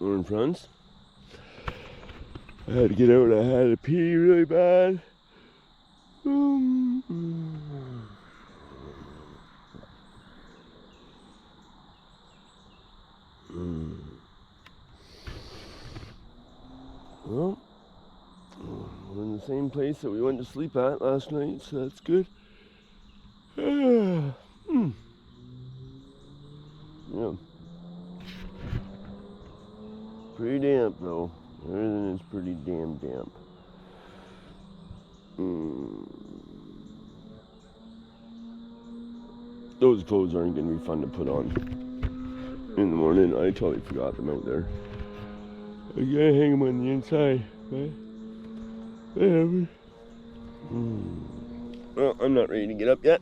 Morning, friends. I had to get out. I had to pee really bad. Well, we're in the same place that we went to sleep at last night, so that's good. Yeah. Pretty damp though. Everything is pretty damn damp. Those clothes aren't going to be fun to put on in the morning. I totally forgot them out there. I gotta hang them on the inside, but whatever. Well, I'm not ready to get up yet.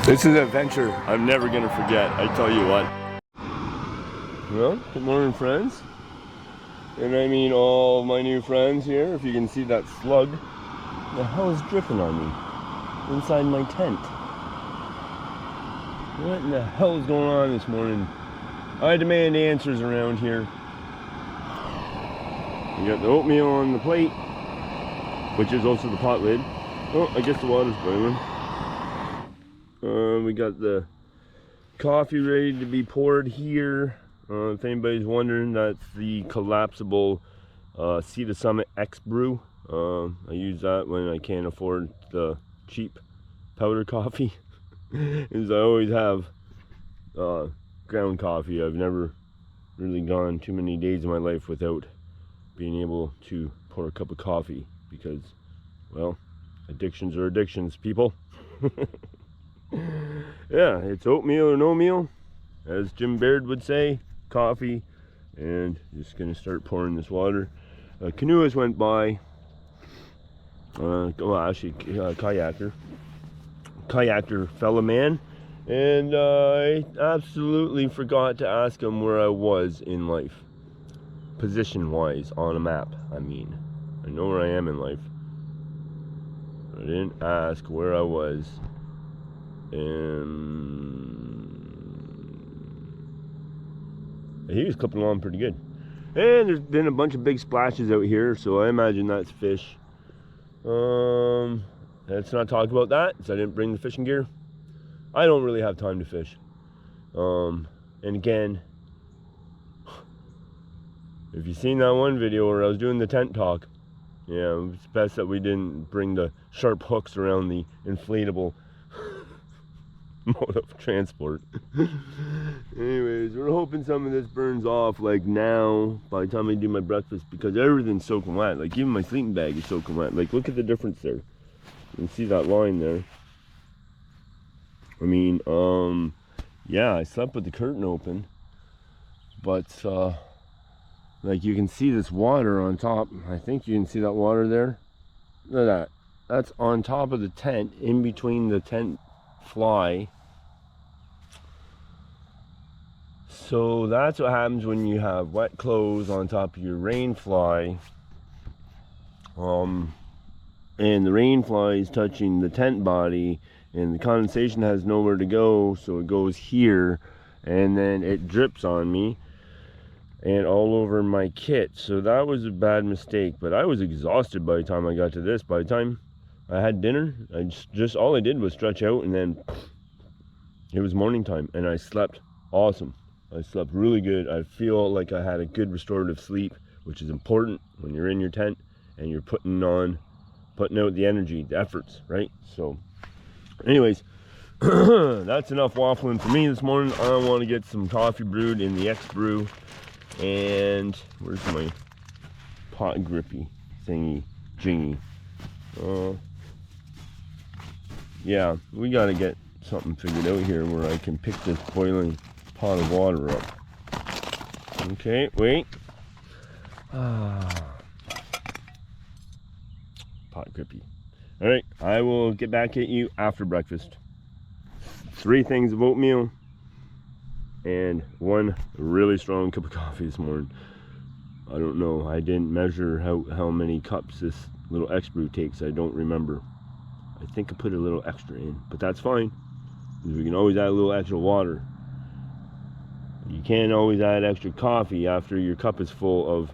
This is an adventure I'm never gonna forget, I tell you what. Well, good morning, friends. And I mean all my new friends here. If you can see that slug, the hell is dripping on me inside my tent? What in the hell is going on this morning? I demand answers around here. You got the oatmeal on the plate, which is also the pot lid. Oh, I guess the water's boiling. We got the coffee ready to be poured here. If anybody's wondering, that's the collapsible Sea to Summit X brew. I use that when I can't afford the cheap powder coffee. As I always have ground coffee. I've never really gone too many days in my life without being able to pour a cup of coffee because, well, addictions are addictions, people. Yeah, it's oatmeal or no meal, as Jim Baird would say. Coffee, and just gonna start pouring this water. Canoeist went by. Kayaker fella man, and I absolutely forgot to ask him where I was in life, position wise on a map. I mean, I know where I am in life. I didn't ask where I was. He was clipping along pretty good. And there's been a bunch of big splashes out here, so I imagine that's fish. Let's not talk about that, because I didn't bring the fishing gear. I don't really have time to fish. And again, if you've seen that one video where I was doing the tent talk, yeah, it's best that we didn't bring the sharp hooks around the inflatable mode of transport. Anyways, we're hoping some of this burns off like now by the time I do my breakfast, because everything's soaking wet. Like even my sleeping bag is soaking wet. Like look at the difference there. You can see that line there. I mean, yeah, I slept with the curtain open, but like you can see this water on top. I think you can see that water there. Look at that. That's on top of the tent, in between the tent fly. So that's what happens when you have wet clothes on top of your rain fly. And the rain fly is touching the tent body, and the condensation has nowhere to go, so it goes here, and then it drips on me and all over my kit. So that was a bad mistake, but I was exhausted by the time I got to this. By the time I had dinner, I just all I did was stretch out, and then it was morning time, and I slept awesome. I slept really good. I feel like I had a good restorative sleep, which is important when you're in your tent and you're putting out the energy, the efforts, right? So anyways, That's enough waffling for me this morning. I want to get some coffee brewed in the X Brew. And where's my pot grippy thingy jingy? Yeah, we got to get something figured out here where I can pick this boiling pot of water up. Okay, wait. Pot grippy. All right, I will get back at you after breakfast. 3 things of oatmeal and 1 really strong cup of coffee this morning. I don't know, I didn't measure how many cups this little X Brew takes. I don't remember. I think I put a little extra in, but that's fine, because we can always add a little extra water. You can't always add extra coffee after your cup is full of,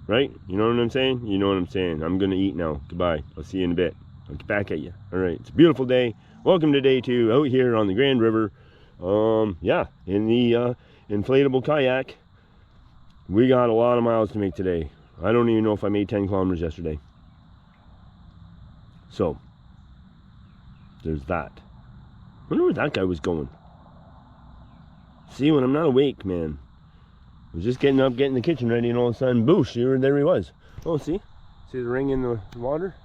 right? You know what I'm saying? You know what I'm saying. I'm gonna eat now. Goodbye. I'll see you in a bit. I'll get back at you. All right, it's a beautiful day. Welcome to day 2 out here on the Grand River. Yeah, in the inflatable kayak. We got a lot of miles to make today. I don't even know if I made 10 kilometers yesterday. So, there's that. I wonder where that guy was going. See, when I'm not awake, man, I was just getting up, getting the kitchen ready, and all of a sudden, boosh, there he was. Oh, see? See the ring in the water?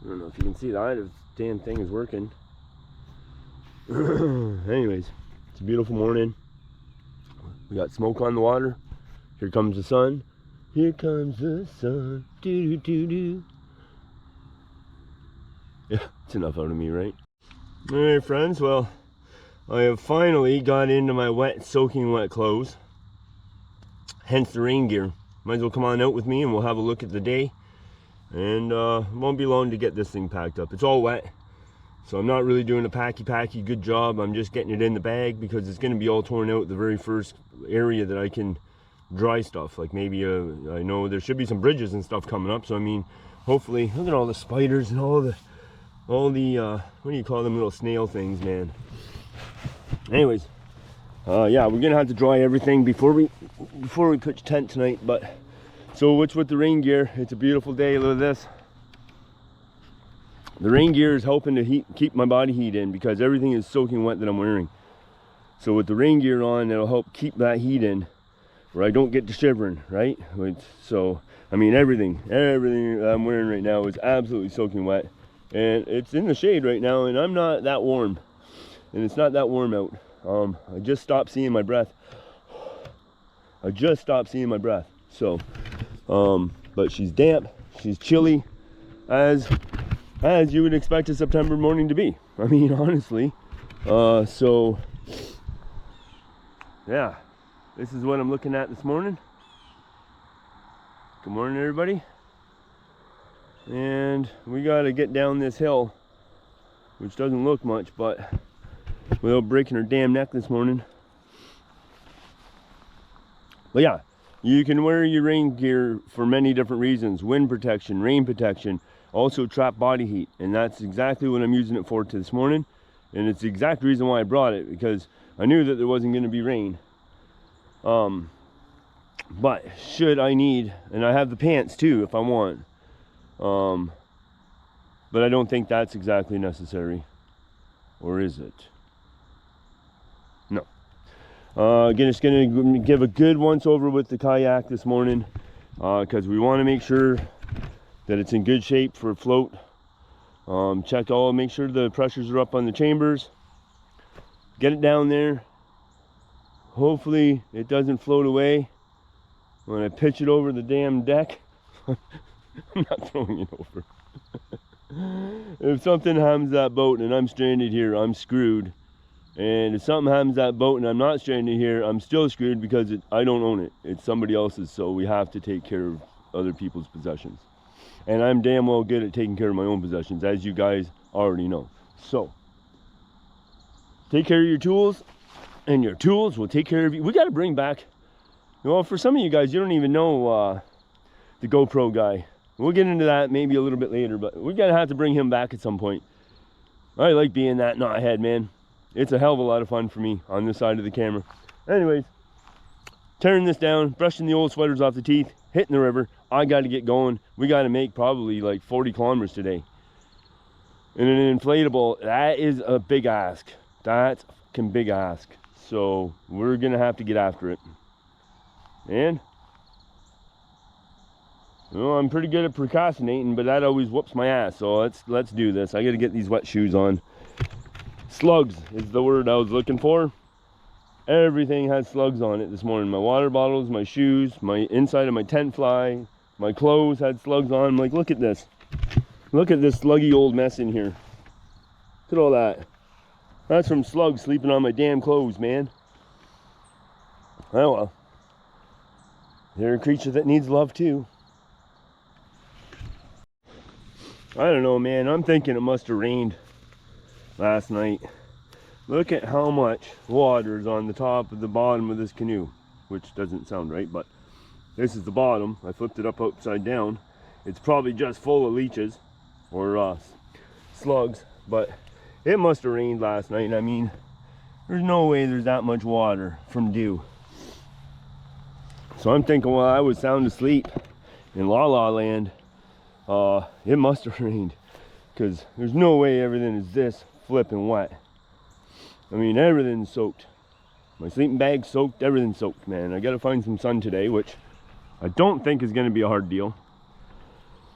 I don't know if you can see that. This damn thing is working. Anyways, it's a beautiful morning. We got smoke on the water. Here comes the sun. Here comes the sun. Do do do do. Yeah, it's enough out of me, right? All right, friends. Well, I have finally got into my soaking wet clothes. Hence the rain gear. Might as well come on out with me and we'll have a look at the day. And it won't be long to get this thing packed up. It's all wet. So I'm not really doing a packy good job. I'm just getting it in the bag because it's going to be all torn out the very first area that I can dry stuff. Like maybe I know there should be some bridges and stuff coming up. So I mean, hopefully, look at all the spiders and all the what do you call them, little snail things, man. Anyways, yeah, we're gonna have to dry everything before we pitch tent tonight. But so what's with the rain gear? It's a beautiful day. Look at this. The rain gear is helping to keep my body heat in because everything is soaking wet that I'm wearing. So with the rain gear on, it'll help keep that heat in where I don't get to shivering, right? So, I mean, everything I'm wearing right now is absolutely soaking wet. And it's in the shade right now, and I'm not that warm. And it's not that warm out. I just stopped seeing my breath. So, but she's damp, she's chilly, as you would expect a September morning to be. I mean, honestly. So, yeah, this is what I'm looking at this morning. Good morning, everybody. And we got to get down this hill, which doesn't look much, but without breaking her damn neck this morning. But yeah, you can wear your rain gear for many different reasons. Wind protection, rain protection, also trap body heat. And that's exactly what I'm using it for this morning. And it's the exact reason why I brought it, because I knew that there wasn't going to be rain. But should I need, and I have the pants too if I want. But I don't think that's exactly necessary. Or is it? No. Again, just going to give a good once over with the kayak this morning, because we want to make sure that it's in good shape for a float. Make sure the pressures are up on the chambers. Get it down there. Hopefully it doesn't float away when I pitch it over the damn deck. I'm not throwing it over. If something happens to that boat and I'm stranded here, I'm screwed. And if something happens to that boat and I'm not stranded here, I'm still screwed because I don't own it. It's somebody else's, so we have to take care of other people's possessions. And I'm damn well good at taking care of my own possessions, as you guys already know. So, take care of your tools, and your tools will take care of you. We got to bring back, well, for some of you guys, you don't even know the GoPro guy. We'll get into that maybe a little bit later, but we're going to have to bring him back at some point. I like being that knothead, man. It's a hell of a lot of fun for me on this side of the camera. Anyways, tearing this down, brushing the old sweaters off the teeth, hitting the river. I got to get going. We got to make probably like 40 kilometers today. And an inflatable, that is a big ask. That's a fucking big ask. So we're gonna have to get after it. And you know, I'm pretty good at procrastinating, but that always whoops my ass. So let's do this. I gotta get these wet shoes on. Slugs is the word I was looking for. Everything has slugs on it this morning. My water bottles, my shoes, my inside of my tent fly, my clothes had slugs on. I'm like, look at this. Look at this sluggy old mess in here. Look at all that. That's from slugs sleeping on my damn clothes, man. Oh well. They're a creature that needs love too. I don't know, man. I'm thinking it must have rained last night. Look at how much water is on the top of the bottom of this canoe, which doesn't sound right, but this is the bottom. I flipped it up upside down. It's probably just full of leeches or slugs, but it must have rained last night. I mean, there's no way there's that much water from dew. So I'm thinking, well, I was sound asleep in La La Land. It must have rained, because there's no way everything is this flipping wet. I mean, everything's soaked. My sleeping bag's soaked, everything's soaked, man. I gotta find some sun today, which I don't think is gonna be a hard deal.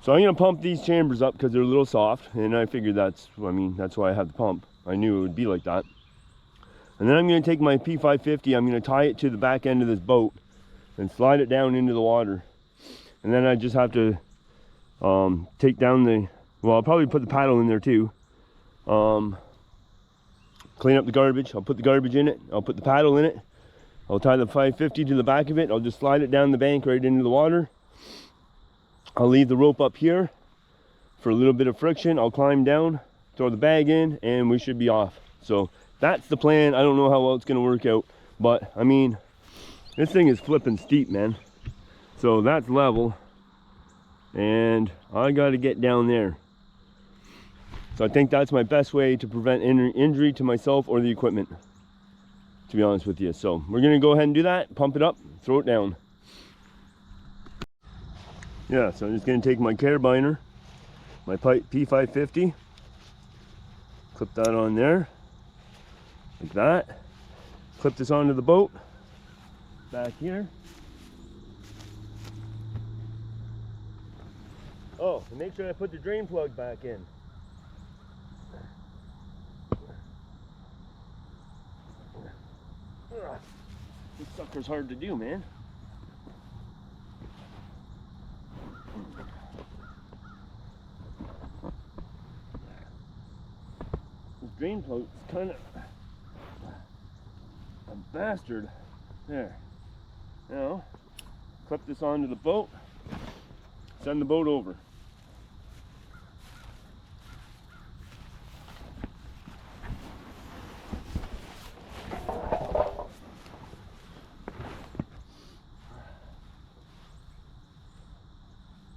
So I'm gonna pump these chambers up because they're a little soft, and I figured that's why I have the pump. I knew it would be like that. And then I'm gonna take my P550, I'm gonna tie it to the back end of this boat and slide it down into the water. And then I just have to take down the, well, I'll probably put the paddle in there too. Clean up the garbage. I'll put the garbage in it. I'll put the paddle in it. I'll tie the 550 to the back of it. I'll just slide it down the bank right into the water. I'll leave the rope up here for a little bit of friction. I'll climb down, throw the bag in, and we should be off. So that's the plan. I don't know how well it's going to work out, but I mean, this thing is flipping steep, man. So that's level, and I got to get down there. So I think that's my best way to prevent injury to myself or the equipment, to be honest with you. So we're gonna go ahead and do that, pump it up, throw it down. Yeah, so I'm just gonna take my carabiner, my P550, clip that on there, like that. Clip this onto the boat, back here. Oh, and make sure I put the drain plug back in. This sucker's hard to do, man. This drain plug is kind of a bastard. There. Now, clip this onto the boat, send the boat over.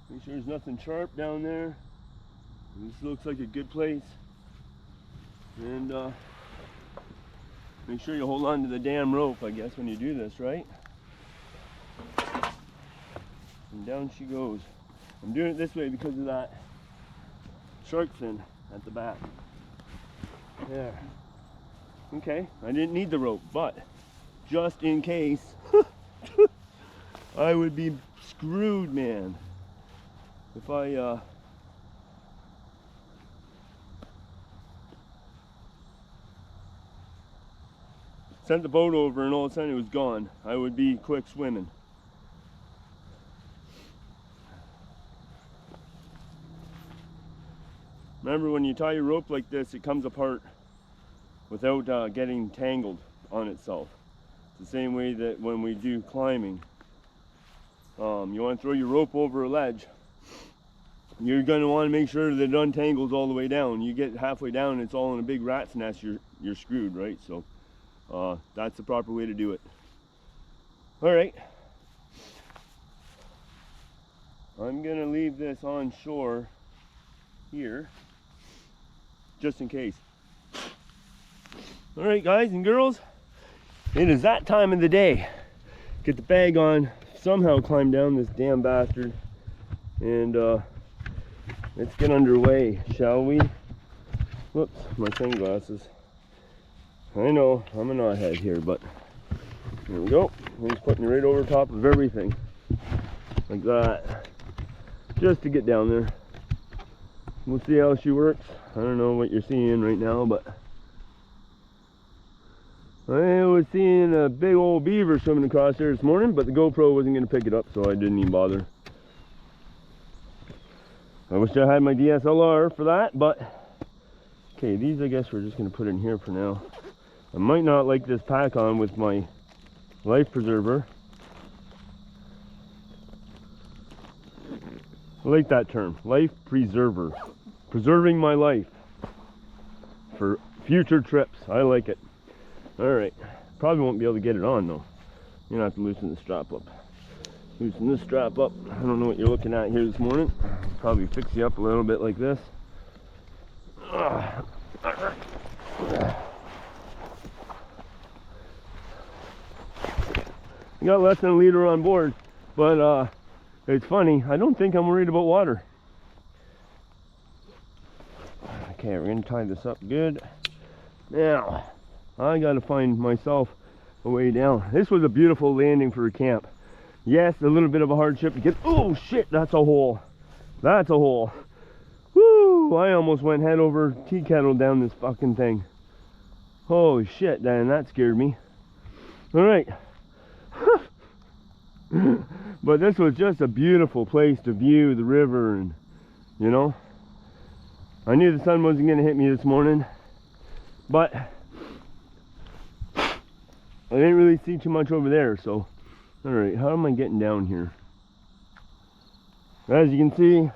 Make sure there's nothing sharp down there. This looks like a good place. And make sure you hold on to the damn rope, I guess, when you do this, right? And down she goes. I'm doing it this way because of that shark fin at the back. There. Okay, I didn't need the rope, but just in case, I would be screwed, man. If I sent the boat over and all of a sudden it was gone, I would be quick swimming. Remember, when you tie your rope like this, it comes apart without getting tangled on itself. It's the same way that when we do climbing, you want to throw your rope over a ledge. You're going to want to make sure that it untangles all the way down. You get halfway down and it's all in a big rat's nest, you're screwed, right? So that's the proper way to do it. All right. I'm going to leave this on shore here, just in case. All right, guys and girls, it is that time of the day. Get the bag on, somehow climb down this damn bastard, and let's get underway, shall we? Whoops, my sunglasses. I know, I'm a knothead here, but there we go. He's putting it right over top of everything. Like that. Just to get down there. We'll see how she works. I don't know what you're seeing right now, but I was seeing a big old beaver swimming across there this morning, but the GoPro wasn't going to pick it up, so I didn't even bother. I wish I had my DSLR for that, but okay, these I guess we're just going to put in here for now. I might not like this pack on with my life preserver. I like that term, life preserver. Preserving my life for future trips. I like it. Alright, probably won't be able to get it on though. You're gonna have to loosen the strap up. Loosen this strap up. I don't know what you're looking at here this morning. Probably fix you up a little bit like this. I got less than a liter on board, but it's funny, I don't think I'm worried about water. Okay, we're gonna tie this up good. Now, I gotta find myself a way down. This was a beautiful landing for a camp. Yes, a little bit of a hardship to get. Oh shit, that's a hole. That's a hole. Woo! I almost went head over tea kettle down this fucking thing. Holy shit, Dan, that scared me. Alright. But this was just a beautiful place to view the river, and you know, I knew the sun wasn't going to hit me this morning, but I didn't really see too much over there. So alright, how am I getting down here? As you can see,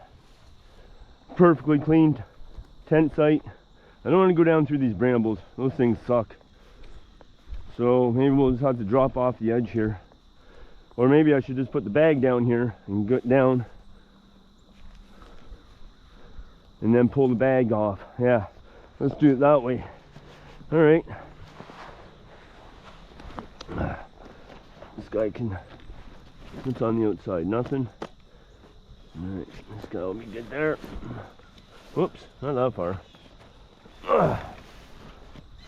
perfectly clean tent site. I don't want to go down through these brambles, those things suck. So maybe we'll just have to drop off the edge here. Or maybe I should just put the bag down here and get down and then pull the bag off. Yeah, let's do it that way. All right. This guy can, what's on the outside? Nothing. All right, this guy will be good there. Whoops, not that far. All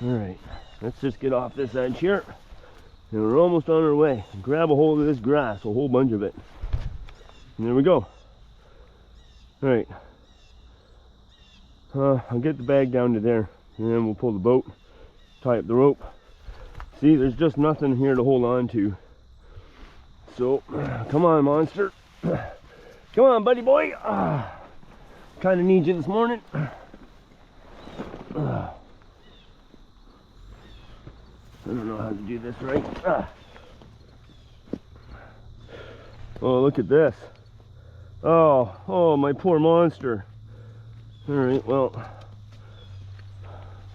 right, let's just get off this edge here. And we're almost on our way. Grab a hold of this grass, a whole bunch of it. And there we go. Alright. I'll get the bag down to there. And then we'll pull the boat, tie up the rope. See, there's just nothing here to hold on to. So, come on, monster. Come on, buddy boy. Kind of need you this morning. I don't know how to do this right. Oh, look at this. Oh, my poor monster. Alright, well,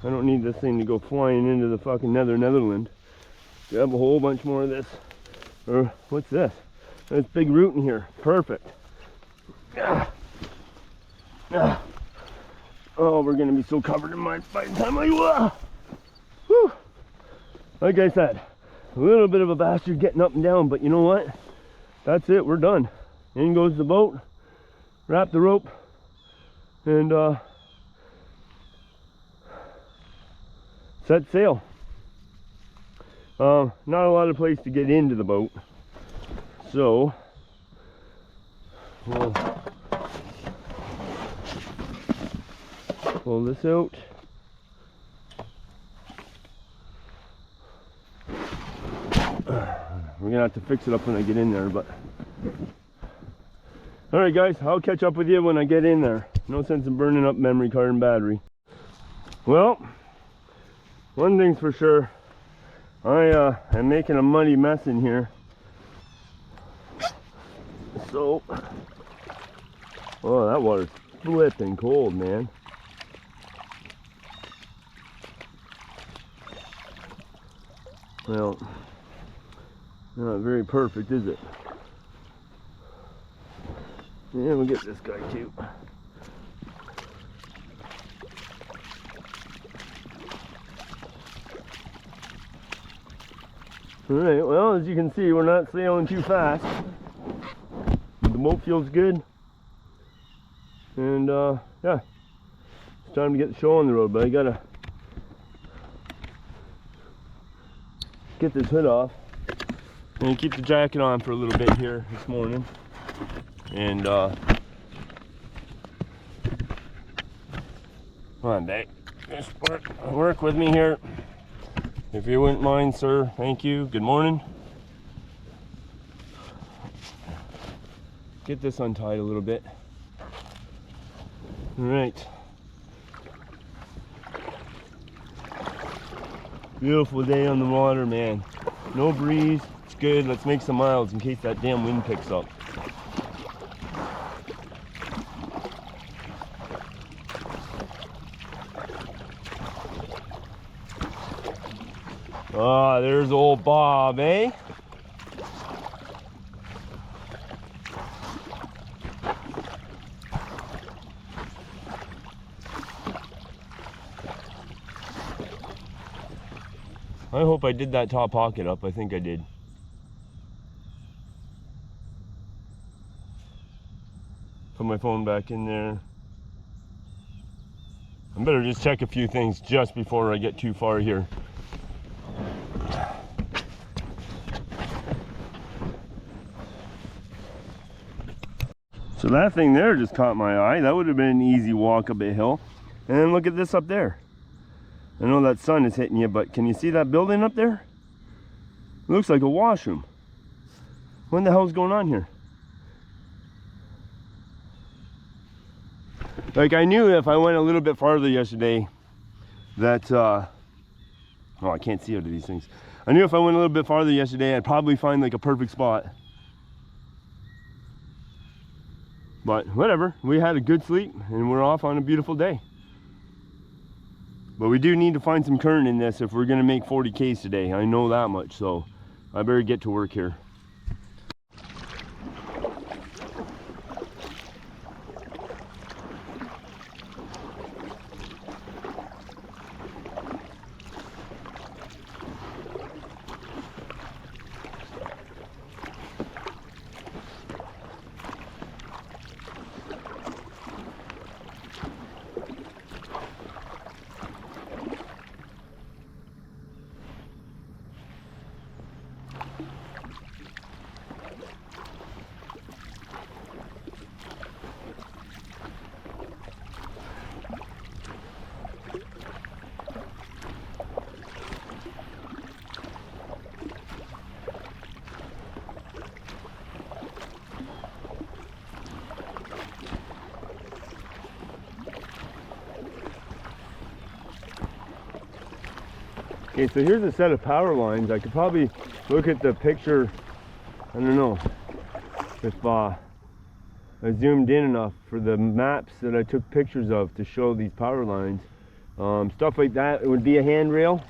I don't need this thing to go flying into the fucking Netherland. Grab a whole bunch more of this. Or, what's this? There's big root in here. Perfect. Oh, we're going to be so covered in mud by the time I... Whew. Like I said, a little bit of a bastard getting up and down, but you know what? That's it, we're done. In goes the boat, wrap the rope, and set sail. Not a lot of place to get into the boat, so we'll pull this out. We're gonna have to fix it up when I get in there, but alright guys, I'll catch up with you when I get in there. No sense in burning up memory card and battery. Well, one thing's for sure, I am making a muddy mess in here. So, oh, that water's flipping cold, man. Well, not very perfect, is it? Yeah, we'll get this guy too. Alright, well, as you can see, we're not sailing too fast. The boat feels good. And, yeah, It's time to get the show on the road, but I gotta get this hood off and keep the jacket on for a little bit here this morning. And come on, babe, just work with me here, if you wouldn't mind, sir. Thank you. Good morning. Get this untied a little bit. All right. Beautiful day on the water, man. No breeze. It's good. Let's make some miles in case that damn wind picks up. Ah, there's old Bob, eh? I hope I did that top pocket up. I think I did. Put my phone back in there. I better just check a few things just before I get too far here. So that thing there just caught my eye. That would have been an easy walk up a hill. And then look at this up there. I know that sun is hitting you, but can you see that building up there? It looks like a washroom. What the hell's going on here? Like, I knew if I went a little bit farther yesterday that, oh, I can't see out of these things. I knew if I went a little bit farther yesterday, I'd probably find like a perfect spot. But whatever, we had a good sleep and we're off on a beautiful day. But we do need to find some current in this if we're gonna make 40Ks today. I know that much, so I better get to work here. Okay, so here's a set of power lines. I could probably look at the picture, I don't know, if I zoomed in enough for the maps that I took pictures of to show these power lines. Stuff like that, it would be a handrail,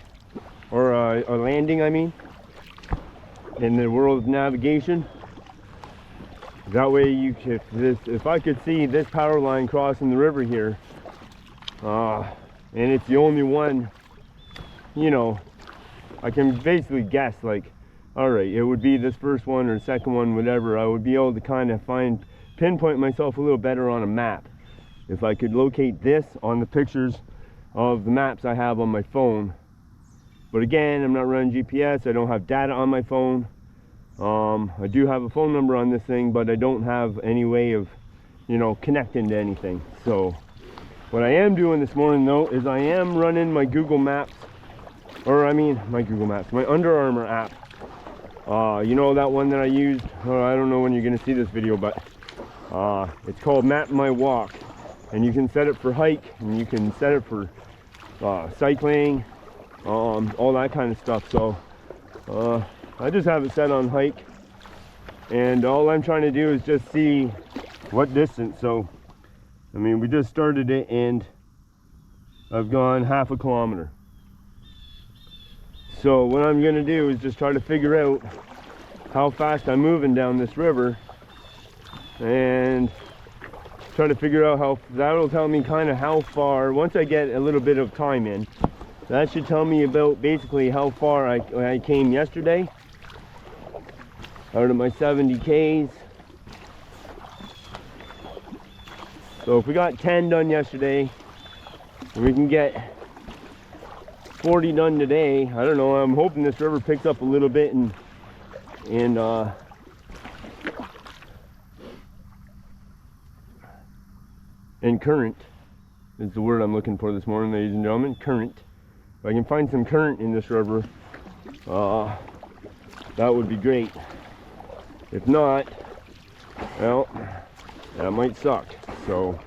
or a landing, I mean, in the world of navigation. That way you could, if I could see this power line crossing the river here, and it's the only one, you know, I can basically guess, like, all right, it would be this first one or second one, whatever. I would be able to kind of pinpoint myself a little better on a map if I could locate this on the pictures of the maps I have on my phone. But again, I'm not running GPS. I don't have data on my phone. I do have a phone number on this thing, but I don't have any way of, you know, connecting to anything. So what I am doing this morning though is I am running my Google Maps, or I mean my Google Maps, my Under Armour app. You know, that one that I used, I don't know when you're gonna see this video, but it's called Map My Walk, and you can set it for hike, and you can set it for cycling, all that kind of stuff. So I just have it set on hike, and all I'm trying to do is just see what distance. So I mean, we just started it and I've gone half a kilometer. So what I'm gonna do is just try to figure out how fast I'm moving down this river, and try to figure out how, that'll tell me kind of how far, once I get a little bit of time in, that should tell me about basically how far I came yesterday out of my 70 Ks. So if we got 10 done yesterday, And we can get 40 done today. I don't know, I'm hoping this river picks up a little bit and current is the word I'm looking for this morning, ladies and gentlemen. Current. If I can find some current in this river, that would be great. If not, well, that might suck. So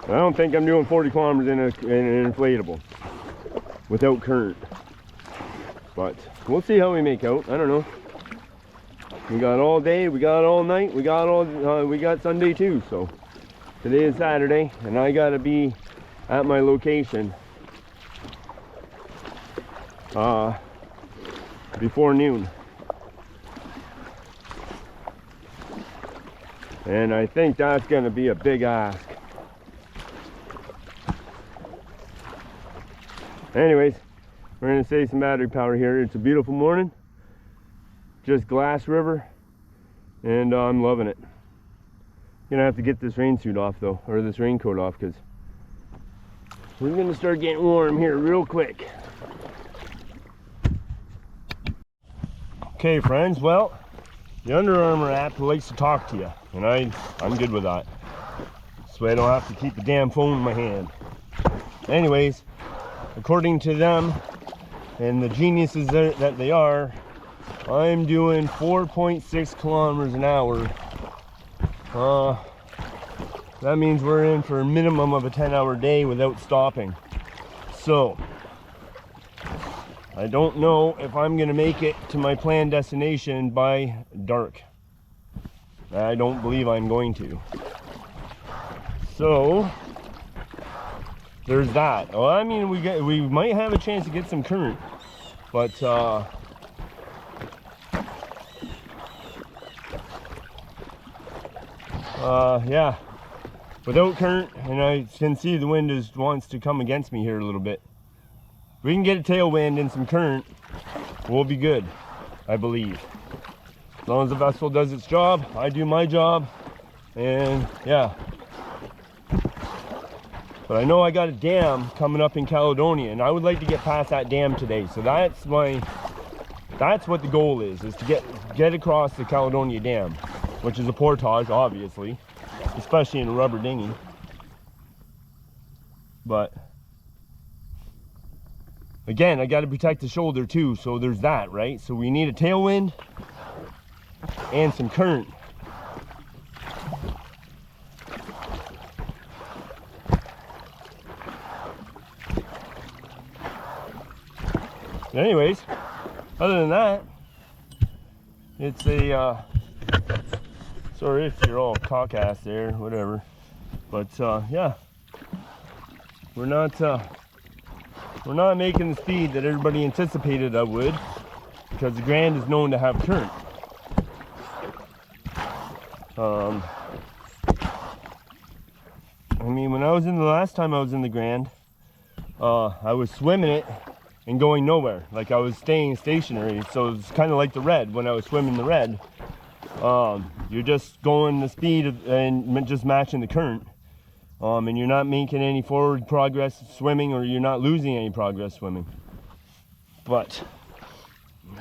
I don't think I'm doing 40 kilometers in an inflatable without current, but we'll see how we make out. I don't know. We got all day, we got all night, we got Sunday too. So today is Saturday, and I gotta be at my location before noon. And I think that's gonna be a big ask. Anyways, we're gonna save some battery power here. It's a beautiful morning, just glass river, and I'm loving it. Gonna have to get this rain suit off though, or this raincoat off, because we're gonna start getting warm here real quick. Okay friends, well, the Under Armour app likes to talk to you, and I'm good with that. So I don't have to keep the damn phone in my hand. Anyways, according to them and the geniuses that they are, I'm doing 4.6 kilometers an hour. That means we're in for a minimum of a 10-hour day without stopping. So I don't know if I'm gonna make it to my planned destination by dark. I don't believe I'm going to. So there's that. Well, I mean, we might have a chance to get some current, but yeah, without current, and I can see the wind wants to come against me here a little bit. If we can get a tailwind and some current, we'll be good, I believe. As long as the vessel does its job, I do my job, and yeah. But I know I got a dam coming up in Caledonia, and I would like to get past that dam today. So that's what the goal is to get across the Caledonia Dam, which is a portage, obviously, especially in a rubber dinghy. But again, I got to protect the shoulder too, so there's that, right? So we need a tailwind and some current. Anyways, other than that, it's a sorry if you're all cock-ass there, whatever, but yeah, we're not making the speed that everybody anticipated I would, because the Grand is known to have current. I mean, when I was in the last time I was in the Grand, I was swimming it and going nowhere. Like, I was staying stationary. So it's kind of like the Red. When I was swimming the Red, you're just going the speed and just matching the current, and you're not making any forward progress swimming, or you're not losing any progress swimming. But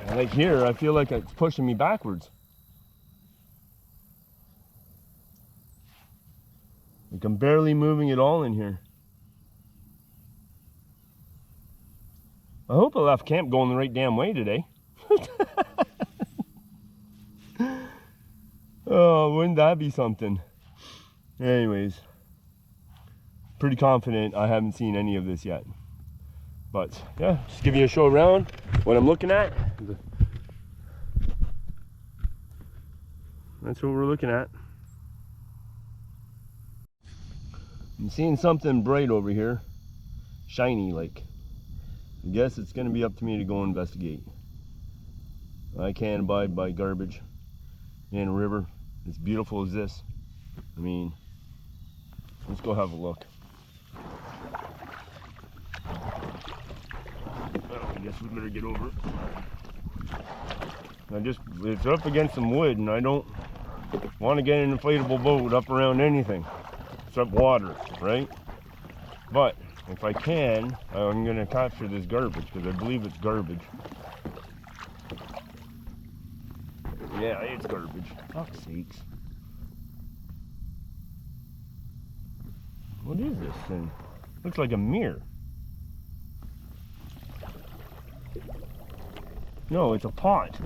like here, I feel like it's pushing me backwards. Like I'm barely moving at all in here. I hope I left camp going the right damn way today. Oh, wouldn't that be something? Anyways, pretty confident I haven't seen any of this yet. But yeah, just give you a show around what I'm looking at. That's what we're looking at. I'm seeing something bright over here, shiny like. I guess it's going to be up to me to go investigate. I can't abide by garbage in a river as beautiful as this. I mean, let's go have a look. Oh, I guess we better get over it. It's up against some wood, and I don't want to get an inflatable boat up around anything except water, right? But if I can, I'm going to capture this garbage because I believe it's garbage. Yeah, it's garbage. Fuck's sakes. What is this thing? Looks like a mirror. No, it's a pot.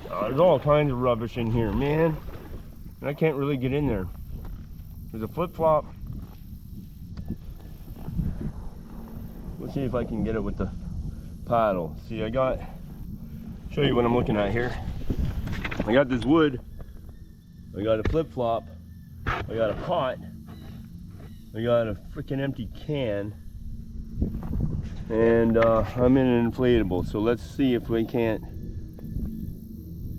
There's all kinds of rubbish in here, man. And I can't really get in there. There's a flip-flop. Let's see if I can get it with the paddle. See, show you what I'm looking at here. I got this wood. I got a flip-flop. I got a pot. I got a freaking empty can. And I'm in an inflatable. So let's see if we can't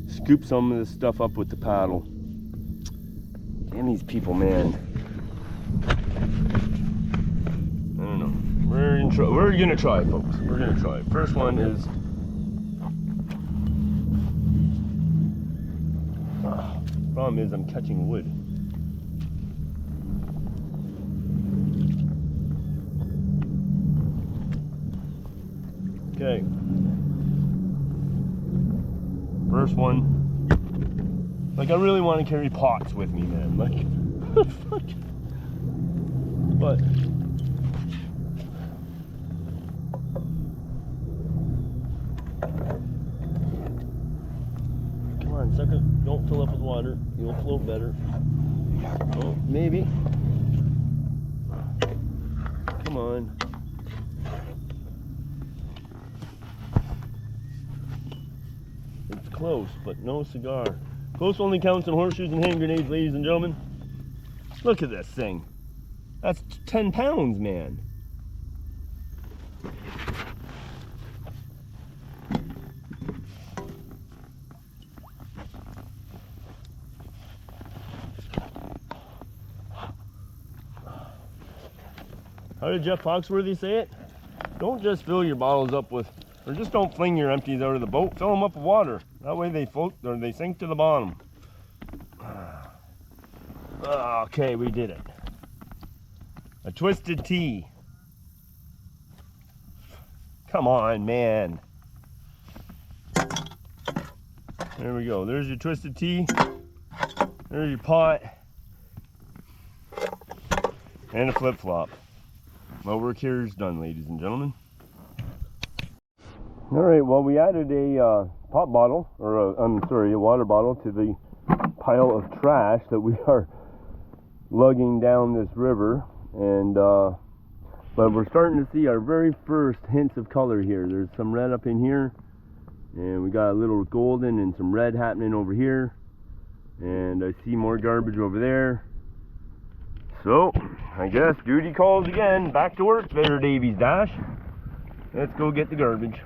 scoop some of this stuff up with the paddle. Damn these people, man. I don't know. We're gonna try, folks. We're gonna try. First one is problem is I'm catching wood. Okay. First one. Like, I really want to carry pots with me, man. Like, fuck. But come on, sucker. Don't fill up with water. You'll float better. Oh, maybe. Come on. It's close, but no cigar. Close only counts in horseshoes and hand grenades, ladies and gentlemen. Look at this thing. That's 10 pounds, man. How did Jeff Foxworthy say it? Don't just fill your bottles up with, or just don't fling your empties out of the boat. Fill them up with water. That way they float, or they sink to the bottom. Okay, we did it. A twisted tea. Come on, man. There we go. There's your twisted tea. There's your pot. And a flip-flop. My work here is done, ladies and gentlemen. Alright, well, we added a pop bottle, or a water bottle to the pile of trash that we are lugging down this river. And but we're starting to see our very first hints of color here. There's some red up in here, and we got a little golden and some red happening over here, and I see more garbage over there. So I guess duty calls again. Back to work there, Davies Dash. Let's go get the garbage.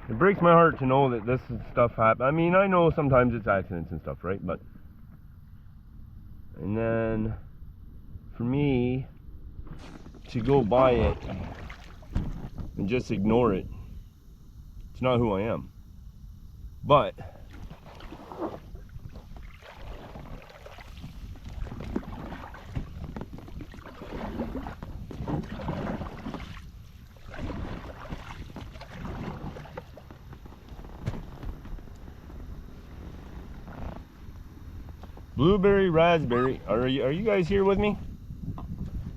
It breaks my heart to know that this stuff happens. I mean, I know sometimes it's accidents and stuff, right? But and then for me to go by it and just ignore it, it's not who I am. But blueberry raspberry. Are you guys here with me?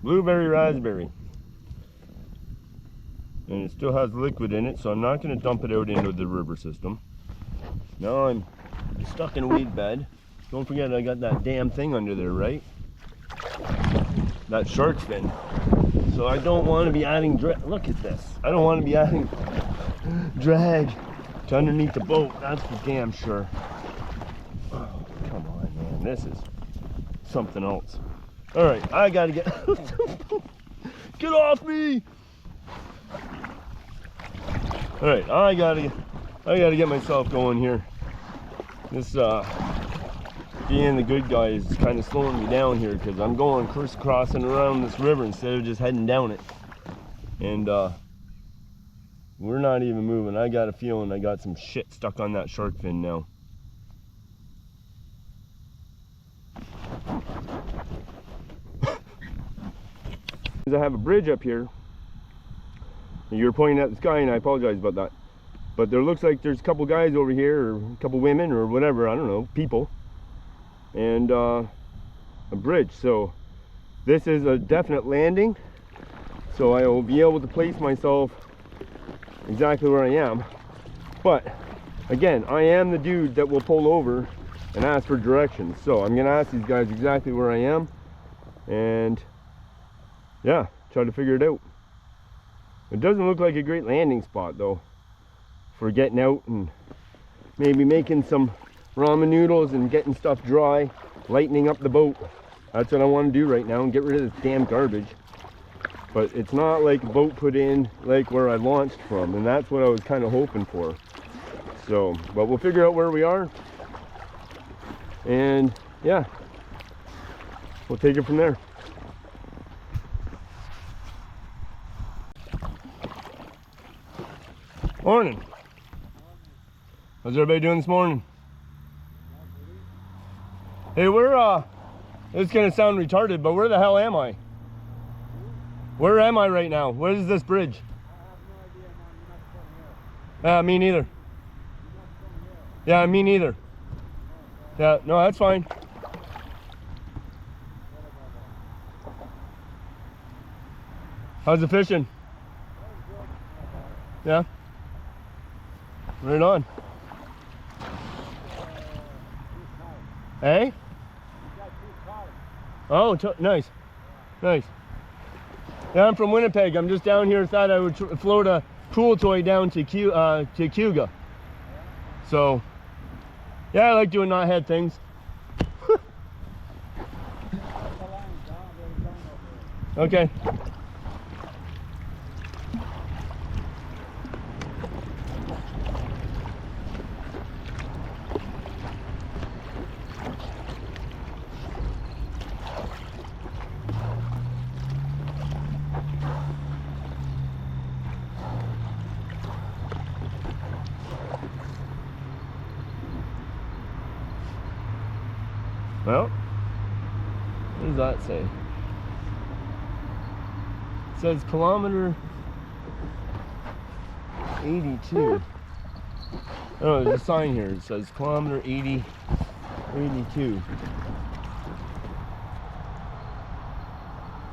Blueberry raspberry. And it still has liquid in it, so I'm not going to dump it out into the river system. Now I'm stuck in a weed bed. Don't forget I got that damn thing under there, right? That shark fin. So I don't want to be adding look at this. I don't want to be adding drag to underneath the boat. That's for damn sure. This is something else. All right, I gotta get get off me. All right, I gotta get myself going here. This being the good guy is kind of slowing me down here because I'm going crisscrossing around this river instead of just heading down it. And we're not even moving. I got a feeling I got some shit stuck on that shark fin now. I have a bridge up here. You're pointing at the sky, and I apologize about that. But there looks like there's a couple guys over here, or a couple women, or whatever, I don't know, people. And a bridge. So this is a definite landing. So I will be able to place myself exactly where I am. But again, I am the dude that will pull over and ask for directions. So I'm gonna ask these guys exactly where I am, and yeah, try to figure it out. It doesn't look like a great landing spot though, for getting out and maybe making some ramen noodles and getting stuff dry, lightening up the boat. That's what I want to do right now, and get rid of this damn garbage. But it's not like a boat put in like where I launched from, and that's what I was kind of hoping for. So, but we'll figure out where we are, and yeah, we'll take it from there. Morning. How's everybody doing this morning? Hey, this is gonna sound retarded, but where the hell am I? Where am I right now? Where is this bridge? Me neither. Yeah, me neither. Yeah, no, that's fine. How's the fishing? Yeah. Right on. Hey? Oh, nice. Nice. Yeah, I'm from Winnipeg. I'm just down here. Thought I would float a pool toy down to Cuga. So, yeah, I like doing knothead things. Okay. Well, what does that say? It says kilometer 82. Oh, there's a sign here. It says kilometer 82.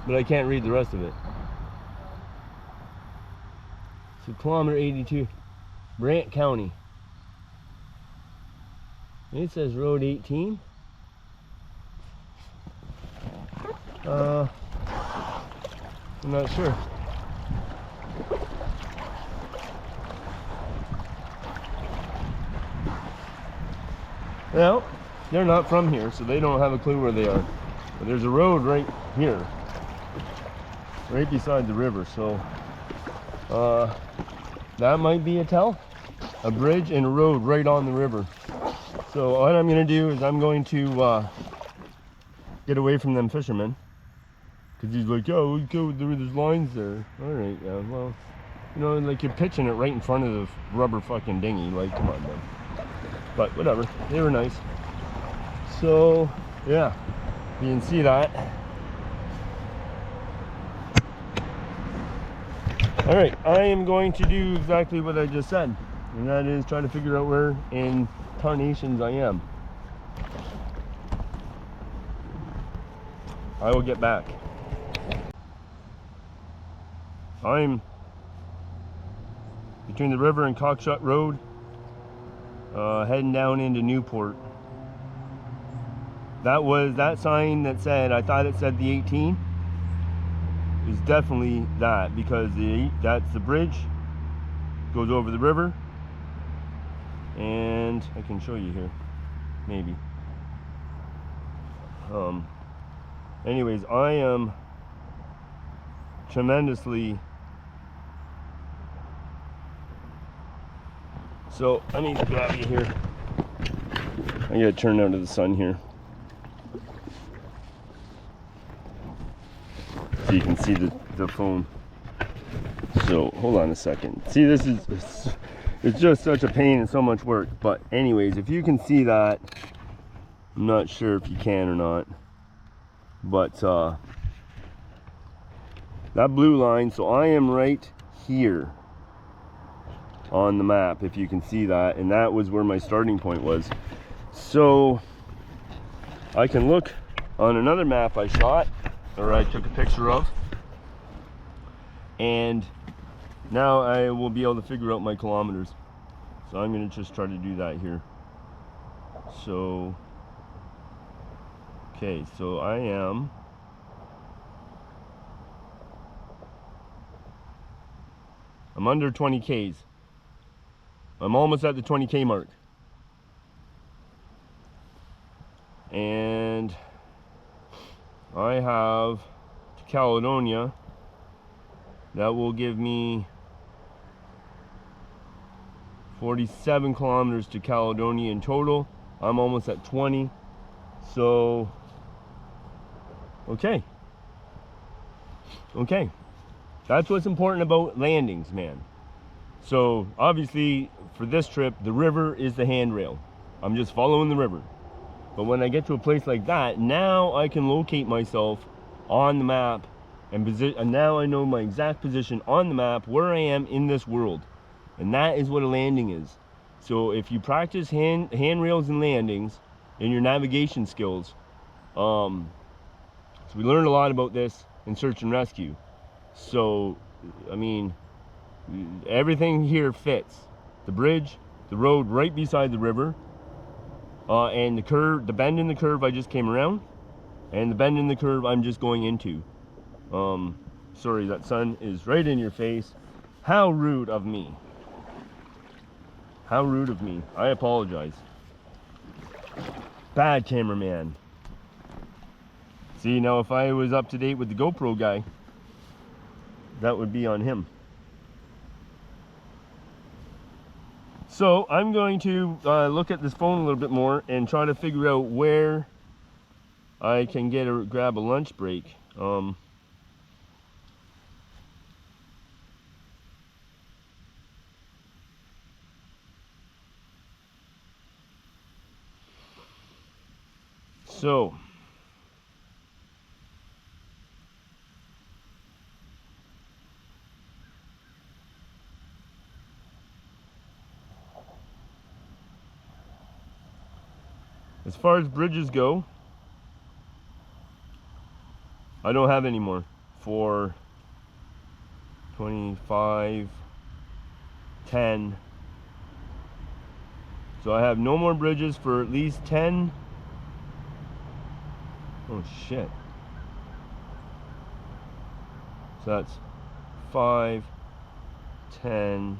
But I can't read the rest of it. So kilometer 82, Brant County. And it says road 18. I'm not sure. Well, they're not from here, so they don't have a clue where they are. But there's a road right here, right beside the river, so that might be a tell. A bridge and a road right on the river. So what I'm going to do is I'm going to get away from them fishermen. Because he's like, oh, we go through those lines there. Alright, yeah, well, you know, like you're pitching it right in front of the rubber fucking dinghy. Like, come on, man. But whatever, they were nice. So, yeah, you can see that. Alright, I am going to do exactly what I just said. And that is try to figure out where in tarnations I am. I will get back. I'm between the river and Cockshut Road, heading down into Newport. That sign that said, I thought it said the 18, is definitely that, because that's the bridge, goes over the river, and I can show you here, maybe. Anyways, I am tremendously, so I need to grab you here. I gotta turn out of the sun here so you can see the phone. So hold on a second. See, this is, it's just such a pain and so much work. But anyways, if you can see that, I'm not sure if you can or not, but That blue line, so I am right here on the map, if you can see that, and that was where my starting point was. So I can look on another map I shot, or I took a picture of, and now I will be able to figure out my kilometers. So I'm going to just try to do that here. So okay, so I'm under 20 Ks. I'm almost at the 20K mark. And I have to Caledonia. That will give me 47 kilometers to Caledonia in total. I'm almost at 20. So, okay. Okay. That's what's important about landings, man. So, obviously, for this trip, the river is the handrail. I'm just following the river. But when I get to a place like that, now I can locate myself on the map and now I know my exact position on the map where I am in this world. And that is what a landing is. So if you practice handrails and landings in your navigation skills, so we learned a lot about this in search and rescue. So, I mean, everything here fits. The bridge, the road right beside the river, and the curve, the bend in the curve I just came around, and the bend in the curve I'm just going into. Sorry, that sun is right in your face. How rude of me. How rude of me. I apologize. Bad cameraman. See, now if I was up to date with the GoPro guy, that would be on him. So I'm going to look at this phone a little bit more and try to figure out where I can grab a lunch break. So as far as bridges go, I don't have any more for 25, 10. So I have no more bridges for at least 10. Oh shit. So that's 5, 10,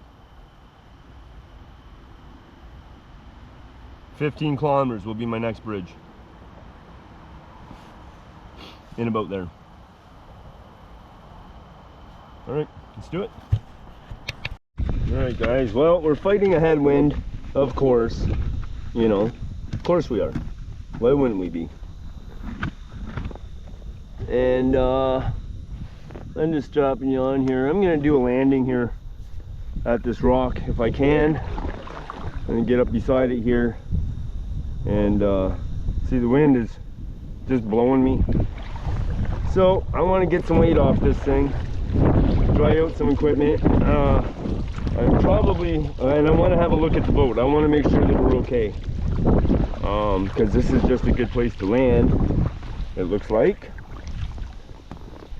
15 kilometers will be my next bridge. In about there. Alright, let's do it. Alright guys, well, we're fighting a headwind, of course. You know, of course we are. Why wouldn't we be? And I'm just dropping you on here. I'm gonna do a landing here at this rock if I can. And get up beside it here. And see, the wind is just blowing me. So I want to get some weight off this thing, try out some equipment. I'm probably, and I want to have a look at the boat. I want to make sure that we're okay, because this is just a good place to land, it looks like.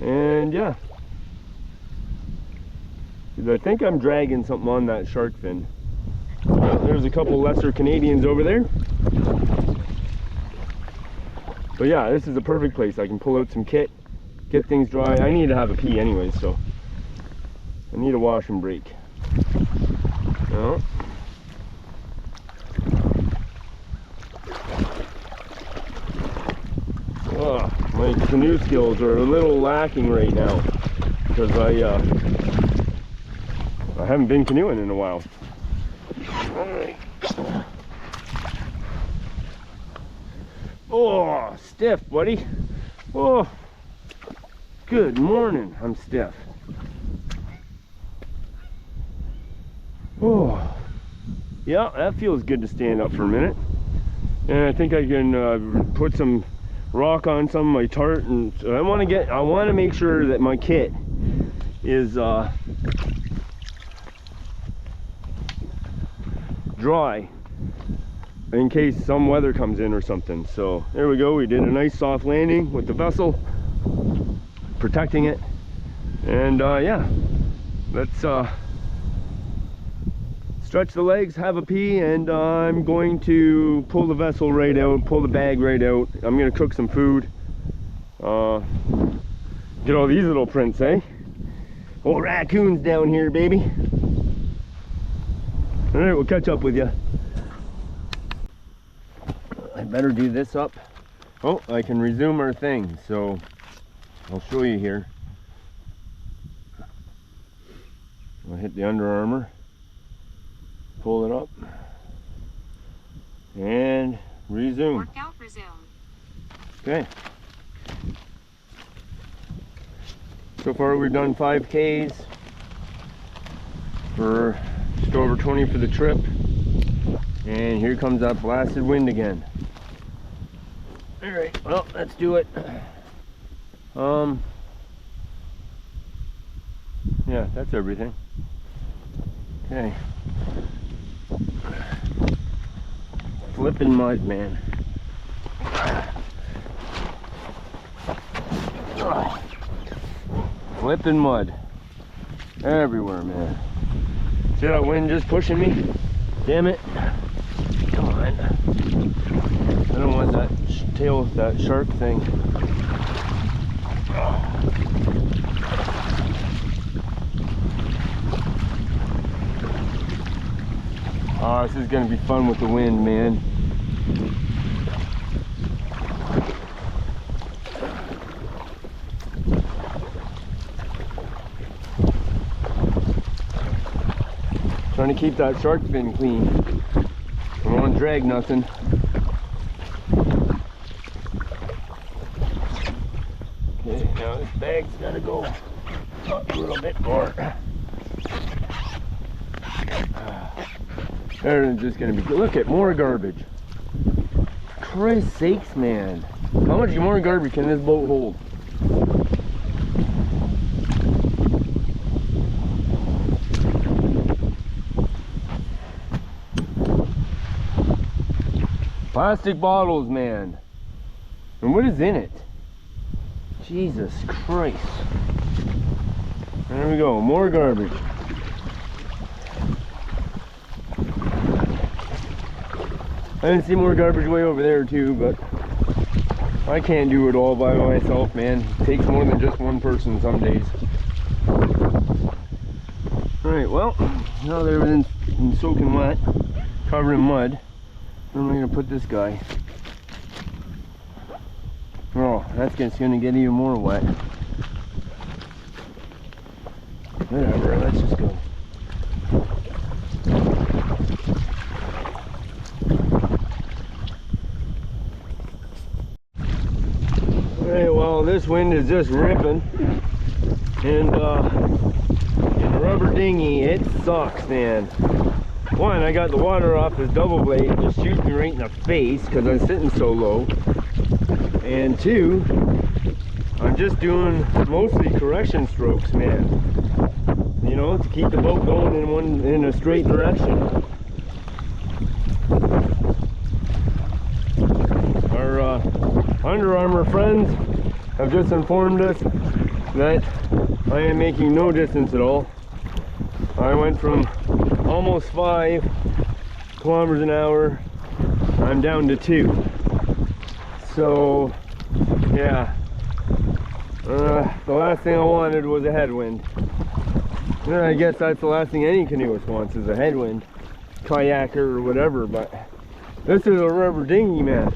And yeah, I think I'm dragging something on that shark fin. There's a couple lesser Canadians over there. But yeah, this is a perfect place. I can pull out some kit, get things dry. I need to have a pee anyway, so I need a wash and break. No. Oh, my canoe skills are a little lacking right now because I haven't been canoeing in a while. All right. Oh, stiff, buddy. Oh, good morning. I'm stiff. Oh, yeah, that feels good to stand up for a minute. And I think I can put some rock on some of my tart, and I want to make sure that my kit is dry in case some weather comes in or something. So there we go. We did a nice soft landing with the vessel, protecting it. And yeah, let's stretch the legs, have a pee, and I'm going to pull the vessel right out, pull the bag right out. I'm gonna cook some food. Get all these little prints, eh? Old raccoons down here, baby. All right, we'll catch up with you. I better do this up. Oh, I can resume our thing, so I'll show you here. I'll hit the Under Armour, pull it up, and resume. Workout resume. Okay. So far we've done 5Ks for just over 20 for the trip. And here comes that blasted wind again. Alright, well, let's do it. Yeah, that's everything. Okay. Flipping mud, man. Flipping mud everywhere, man. See that wind just pushing me? Damn it. Come on. I don't want that tail, that shark thing. Oh, this is gonna be fun with the wind, man. Trying to keep that shark fin clean. I don't want to drag nothing. Okay, now this bag's gotta go up a little bit more. Everything's just gonna be good. Look at more garbage. Christ's sakes, man. How much more garbage can this boat hold? Plastic bottles, man. And what is in it? Jesus Christ. There we go, more garbage. I didn't see more garbage way over there too, but I can't do it all by myself, man. It takes more than just one person some days. Alright, well, now that everything's soaking wet, covered in mud, where am I going to put this guy? Oh, that's just going to get even more wet. Whatever, let's just go. Alright, well, this wind is just ripping. And the rubber dinghy, it sucks, man. One, I got the water off this double blade, just shooting me right in the face because I'm sitting so low. And two, I'm just doing mostly correction strokes, man. You know, to keep the boat going in a straight direction. Our Under Armour friends have just informed us that I am making no distance at all. I went from almost 5 kilometers an hour, I'm down to 2. So yeah, the last thing I wanted was a headwind. And I guess that's the last thing any canoeist wants, is a headwind, kayaker or whatever. But this is a rubber dinghy, man.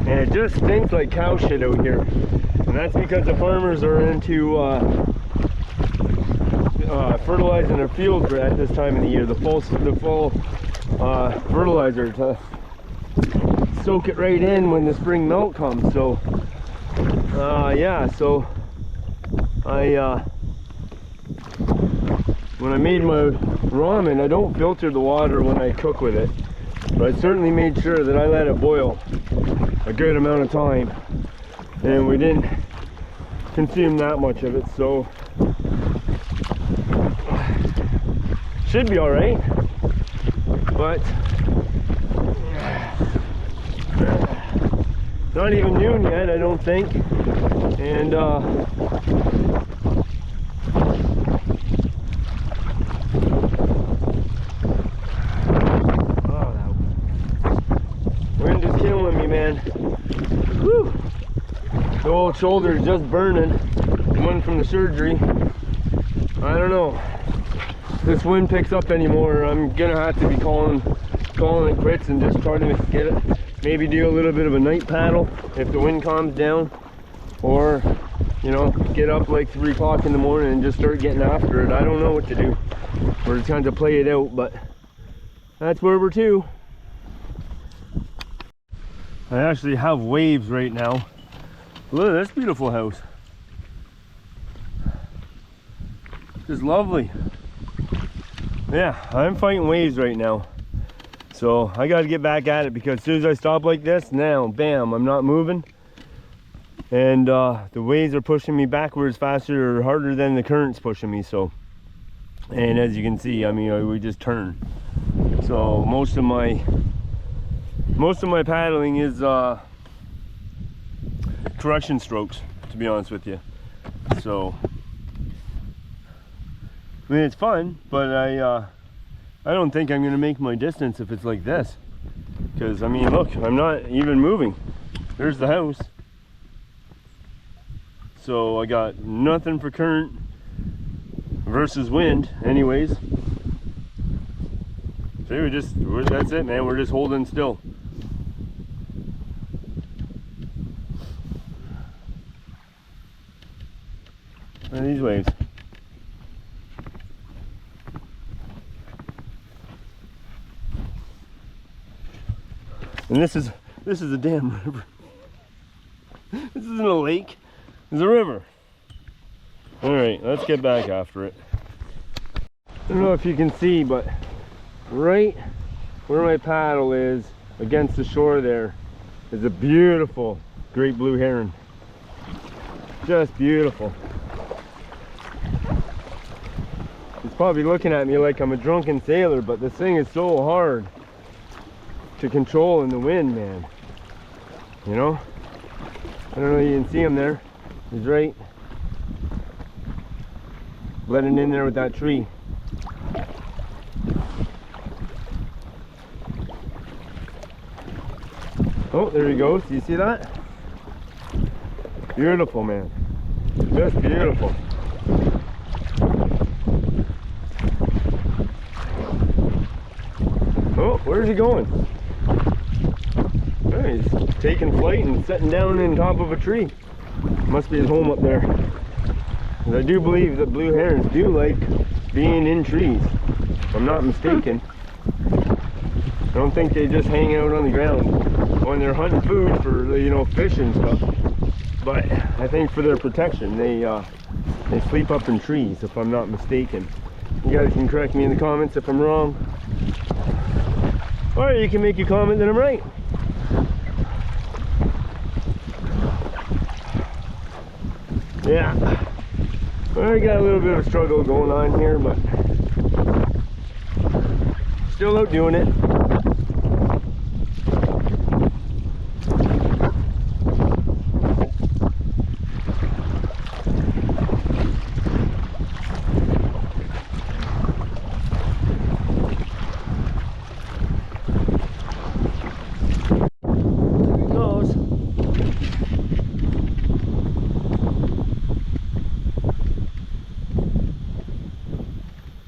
It just stinks like cow shit out here, and that's because the farmers are into fertilizing their fields at this time of the year, the full fertilizer to soak it right in when the spring melt comes. So yeah, so when I made my ramen, I don't filter the water when I cook with it, but I certainly made sure that I let it boil a good amount of time, and we didn't consume that much of it, so should be all right. But not even noon yet, I don't think, and wind is killing me, man. Whew. The old shoulder is just burning. The one from the surgery. I don't know. If this wind picks up anymore, I'm gonna have to be calling it quits and just try to get it. Maybe do a little bit of a night paddle if the wind calms down, or you know, get up like 3 o'clock in the morning and just start getting after it. I don't know what to do. We're just trying to play it out, but that's where we're to. I actually have waves right now. Look at this beautiful house. Just lovely. Yeah, I'm fighting waves right now. So I got to get back at it, because as soon as I stop like this, now, bam, I'm not moving. And the waves are pushing me backwards faster or harder than the current's pushing me. So, and as you can see, I mean, we just turn. So most of my paddling is correction strokes, to be honest with you. So I mean, it's fun, but I don't think I'm gonna make my distance if it's like this, because I mean, look, I'm not even moving. There's the house, so I got nothing for current versus wind anyways. See, that's it, man. We're just holding still. Look at these waves. And this is a damn river. This isn't a lake, it's a river. All right, let's get back after it. I don't know if you can see, but right where my paddle is against the shore there is a beautiful great blue heron. Just beautiful. He's probably looking at me like I'm a drunken sailor, but this thing is so hard to control in the wind, man. You know? I don't know if you can see him there. He's right blending in there with that tree. Oh, there he goes. Do you see that? Beautiful, man. Just beautiful. Oh, where's he going? Oh, he's taking flight and sitting down in top of a tree. Must be his home up there. And I do believe that blue herons do like being in trees, if I'm not mistaken. I don't think they just hang out on the ground when they're hunting food for, you know, fish and stuff. But I think for their protection, they sleep up in trees, if I'm not mistaken. You guys can correct me in the comments if I'm wrong, or you can make a comment that I'm right. Yeah, well, I got a little bit of a struggle going on here, but still out doing it.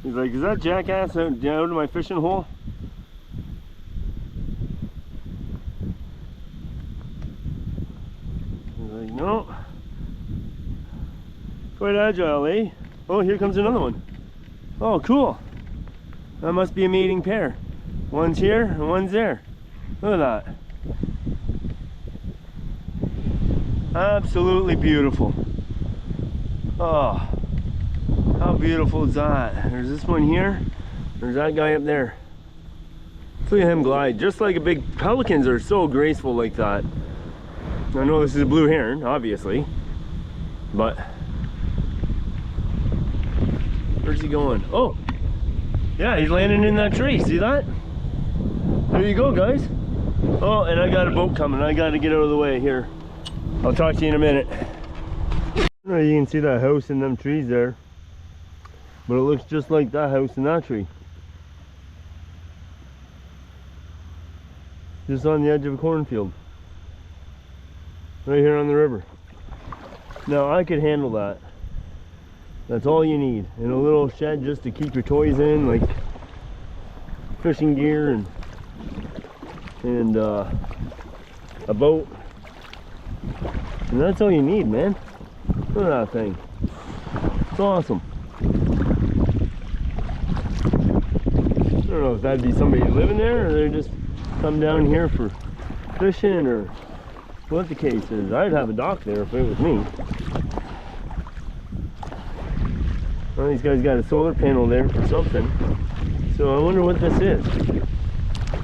He's like, is that jackass out of my fishing hole? He's like, no. Quite agile, eh? Oh, here comes another one. Oh, cool. That must be a mating pair. One's here and one's there. Look at that. Absolutely beautiful. Oh, how beautiful is that? There's this one here. There's that guy up there. Look at him glide, just like a big, pelicans are so graceful like that. I know this is a blue heron, obviously, but where's he going? Oh, yeah, he's landing in that tree. See that? There you go, guys. Oh, and I got a boat coming. I got to get out of the way here. I'll talk to you in a minute. You can see that house in them trees there, but it looks just like that house in that tree. Just on the edge of a cornfield. Right here on the river. Now I could handle that. That's all you need. And a little shed just to keep your toys in, like fishing gear and a boat. And that's all you need, man. Look at that thing. It's awesome. I don't know if that'd be somebody living there, or they just come down here for fishing, or what the case is. I'd have a dock there if it was me. Well, these guys got a solar panel there for something. So I wonder what this is.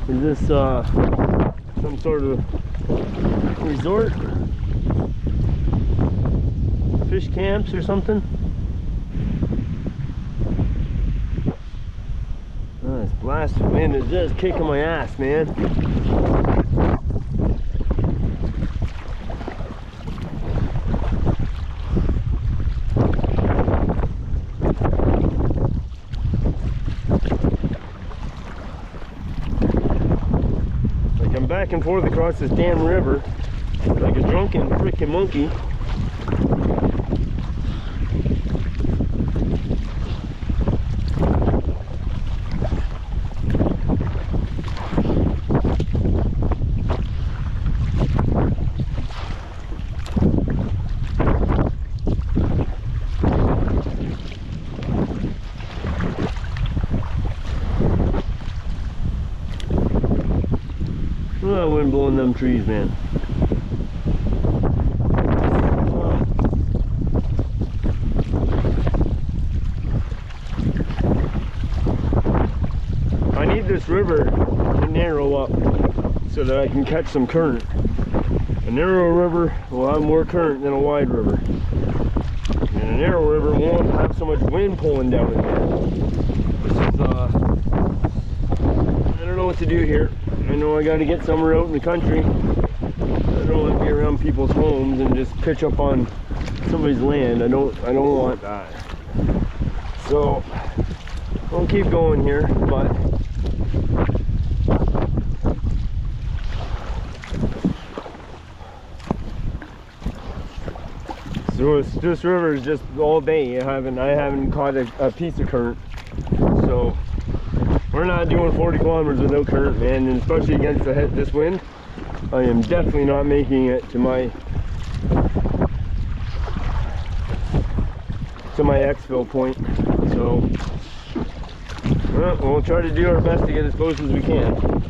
Is this some sort of resort? Fish camps or something? Oh, this blast wind is just kicking my ass, man. Like I'm back and forth across this damn river like a drunken freaking monkey. Look at that wind blowing them trees, man. I need this river to narrow up so that I can catch some current. A narrow river will have more current than a wide river. And a narrow river won't have so much wind pulling down in there. This is, I don't know what to do here. I know I got to get somewhere out in the country. I don't want to be around people's homes and just pitch up on somebody's land. I don't want that. So I'll keep going here, but so this river is just all day. I haven't caught a piece of current. So we're not doing 40 kilometers without current, man, and especially against this wind. I am definitely not making it to my exfil point. So we'll try to do our best to get as close as we can.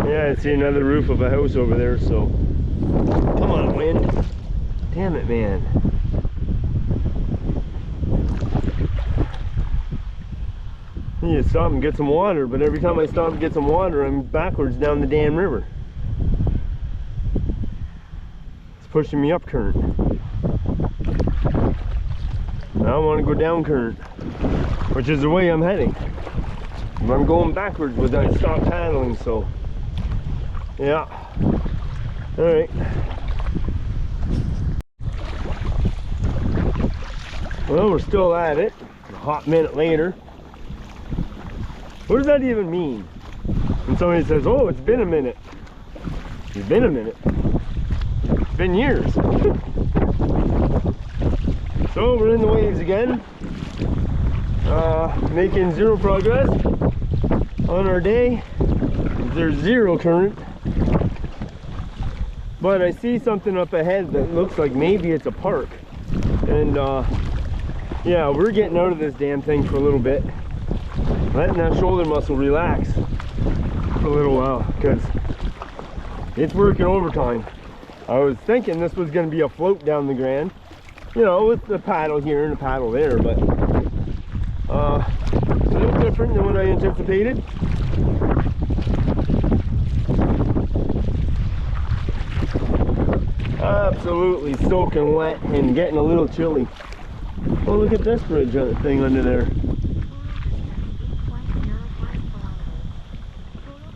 Yeah, I see another roof of a house over there, so come on, wind. Damn it, man. I need to stop and get some water, but every time I stop and get some water, I'm backwards down the damn river. It's pushing me up current. Now I want to go down current, which is the way I'm heading. But I'm going backwards when I stop paddling, so yeah. All right. Well, we're still at it. A hot minute later. What does that even mean? When somebody says, "Oh, it's been a minute." It's been a minute. It's been years. So we're in the waves again. Making zero progress on our day. There's zero current. But I see something up ahead that looks like maybe it's a park. And Yeah, we're getting out of this damn thing for a little bit. Letting that shoulder muscle relax for a little while, because it's working overtime. I was thinking this was going to be a float down the Grand, you know, with the paddle here and the paddle there, but it's a little different than what I anticipated. Absolutely soaking wet and getting a little chilly. Oh, look at this bridge thing under there. Total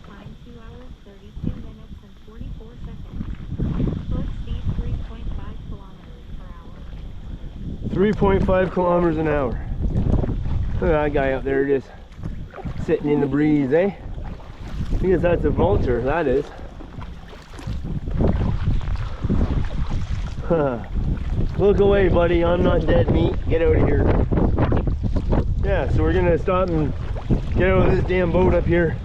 time 2 hours 32 minutes and 44 seconds. Slope speed 3.5 kilometers per hour. 3.5 kilometers an hour. Look at that guy up there just sitting in the breeze, eh? I guess that's a vulture, that is. Look away, buddy, I'm not dead meat. Get out of here. Yeah, so we're gonna stop and get out of this damn boat up here,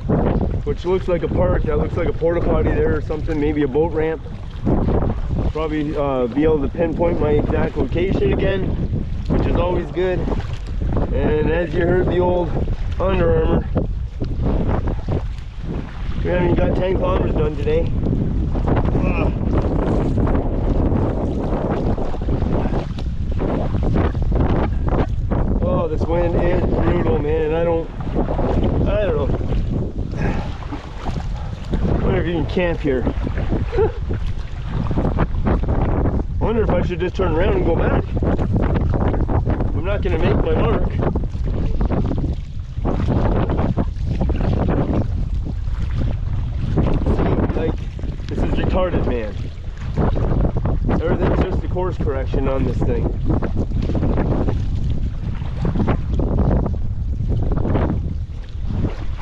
which looks like a park. That looks like a porta potty there or something, maybe a boat ramp. Probably be able to pinpoint my exact location again, which is always good. And as you heard the old Under Armour, we haven't even got 10 kilometers done today. Oh, this wind is brutal, man. I don't know. I wonder if you can camp here. I wonder if I should just turn around and go back. I'm not going to make my mark. See, like, this is retarded, man. Everything's just a course correction on this thing.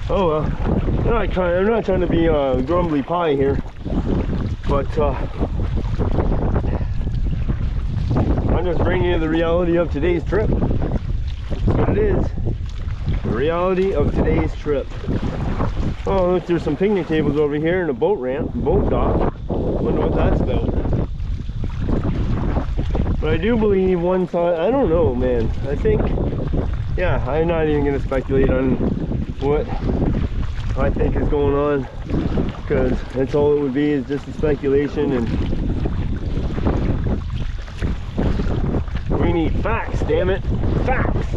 Oh well, I'm not trying to be a grumbly pie here, but I'm just bringing you the reality of today's trip. That's what it is. The reality of today's trip. Oh, look, there's some picnic tables over here and a boat ramp, boat dock. Wonder what that's about. But I do believe one side, I don't know, man. I think, yeah, I'm not even going to speculate on what I think is going on, because that's all it would be, is just a speculation, and we need facts, damn it, facts.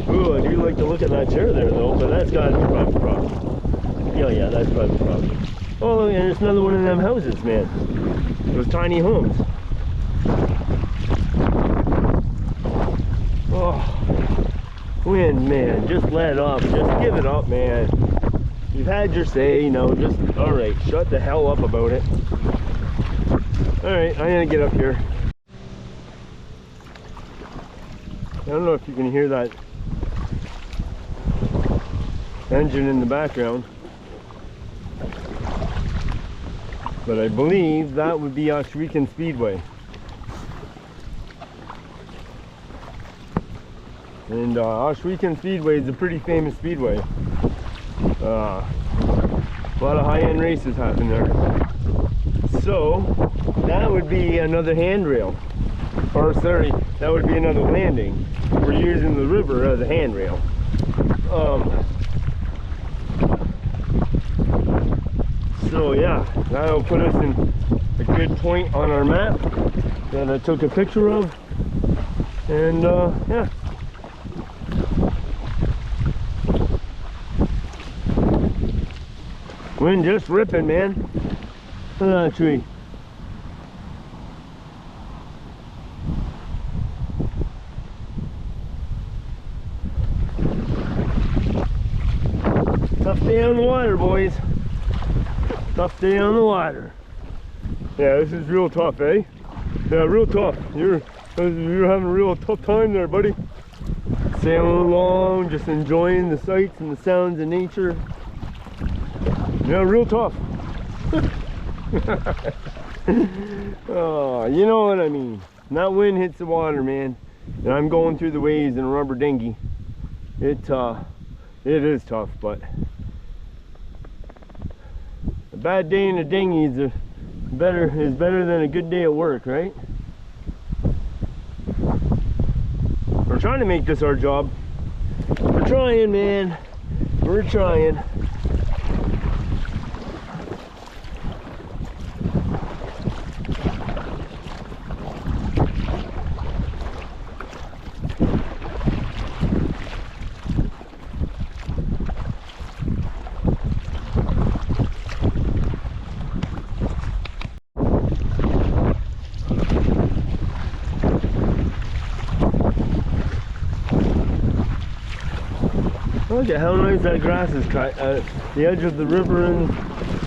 Ooh, I do like the look of that chair there though, but that's got to be private property. Yeah, that's private property. Oh, and there's another one of them houses, man. Those tiny homes. Oh. Wind, man, just let up, just give it up, man. You've had your say, you know, just, all right, shut the hell up about it. All right, I'm gonna get up here. I don't know if you can hear that engine in the background, but I believe that would be Oswegan Speedway. And Oswegan Speedway is a pretty famous speedway. A lot of high-end races happen there. So that would be another handrail, or sorry, that would be another landing. We're using the river as a handrail. So yeah, that'll put us in a good point on our map that I took a picture of. And yeah. Wind just ripping, man. Look at that tree. Tough day on the water, boys. Tough day on the water. Yeah, this is real tough, eh? Yeah, real tough. You're having a real tough time there, buddy. Sailing along, just enjoying the sights and the sounds of nature. Yeah, real tough. Oh, you know what I mean. That wind hits the water, man. And I'm going through the waves in a rubber dinghy. It is tough, but a bad day in a dinghy is better than a good day at work, right? We're trying to make this our job. We're trying, man. We're trying. Look at how nice that grass is cut at the edge of the river and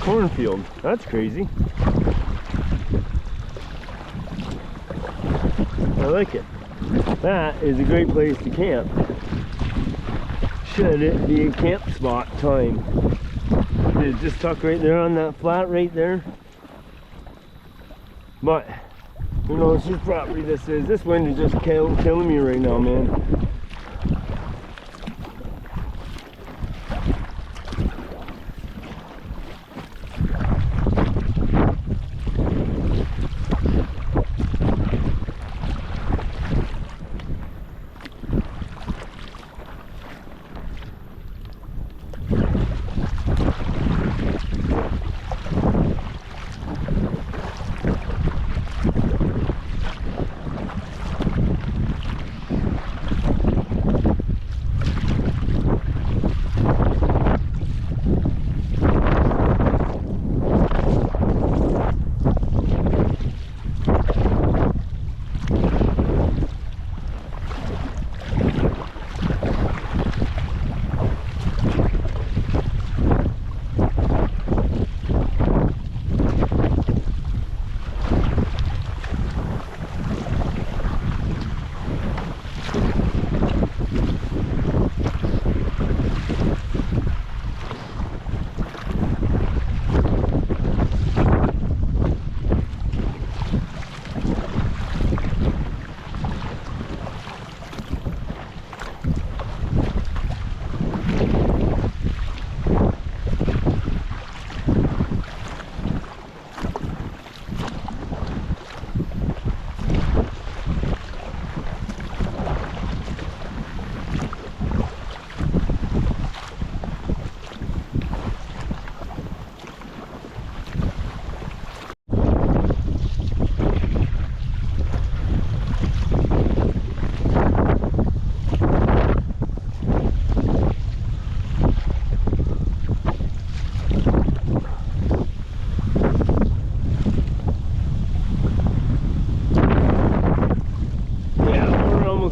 cornfield. That's crazy. I like it. That is a great place to camp. Should it be a camp spot time? It's just tucked right there on that flat right there. But who knows whose property this is. This wind is just killing me right now, man.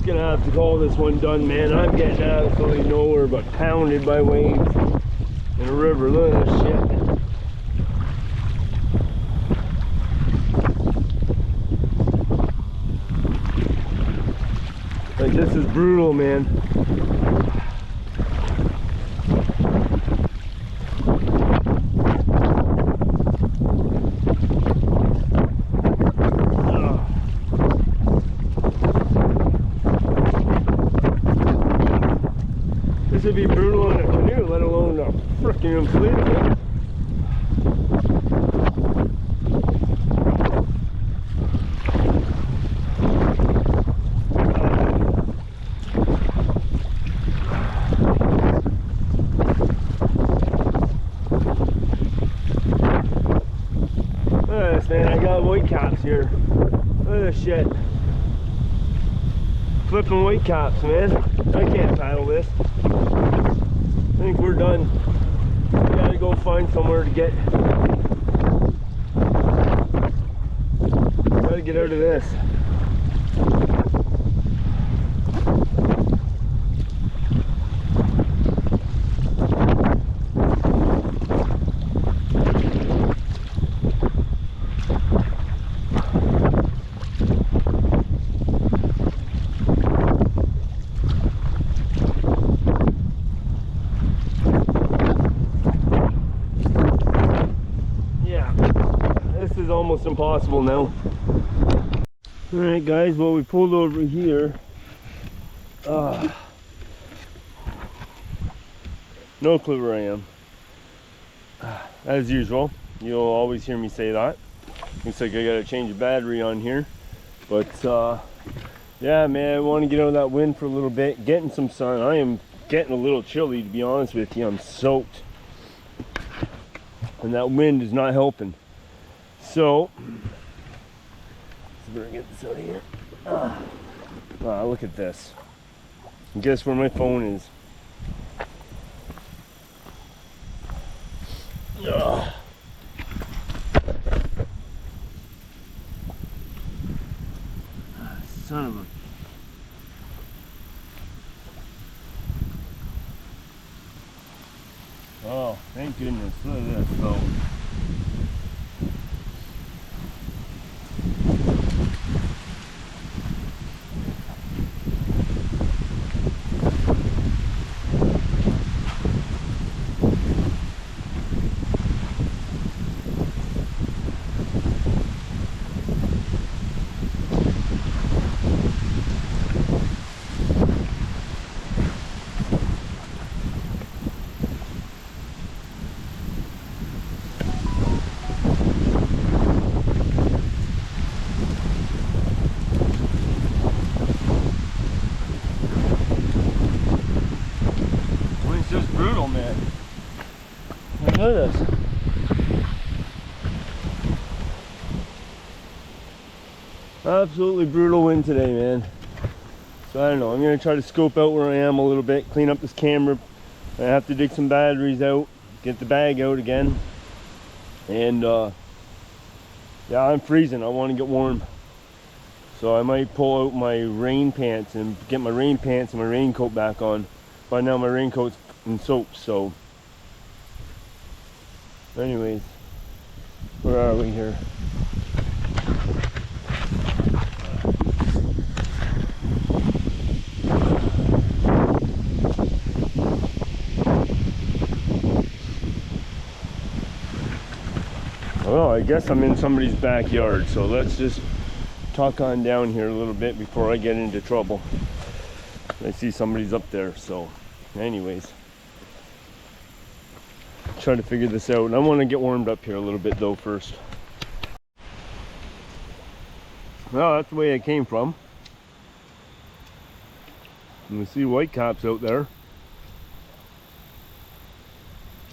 Have to call this one done, man. I'm getting absolutely nowhere but pounded by waves in a river. Look at this shit. Like, this is brutal, man. This would be brutal in a canoe, let alone a freaking inflatable. Look at this, man. I got white caps here. Look at this shit. Flipping white caps, man. I can't paddle this. I think we're done. We gotta go find somewhere to get. Gotta get out of this. Almost impossible now. Alright guys, well, we pulled over here. No clue where I am. As usual, you'll always hear me say that. Looks like I gotta change a battery on here, but Yeah, man, I want to get out of that wind for a little bit, getting some sun. I am getting a little chilly, to be honest with you. I'm soaked. And that wind is not helping. So, let's better get this out of here. Look at this. And guess where my phone is? Ugh. Son of a... Oh, thank goodness. Look at this, though. It's just brutal, man. Look at this. Absolutely brutal wind today, man. So I don't know, I'm gonna try to scope out where I am a little bit, clean up this camera. I have to dig some batteries out, get the bag out again. And yeah, I'm freezing. I want to get warm. So I might pull out my rain pants and get my rain pants and my raincoat back on. By now my raincoat's in soap, so anyways, where are we here? Well, I guess I'm in somebody's backyard, so let's just talk on down here a little bit before I get into trouble. I see somebody's up there, so anyways, try to figure this out. And I want to get warmed up here a little bit though first. Well, that's the way I came from. And we see white caps out there.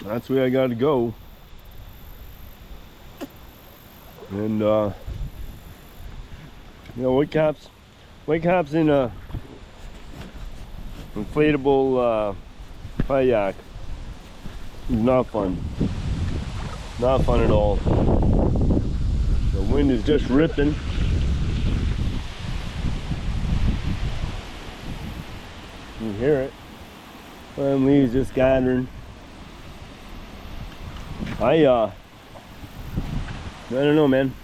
That's the way I got to go. And you know, white caps in a inflatable kayak is not fun. Not fun at all. The wind is just ripping. You hear it. And leaves just gathering. I don't know, man.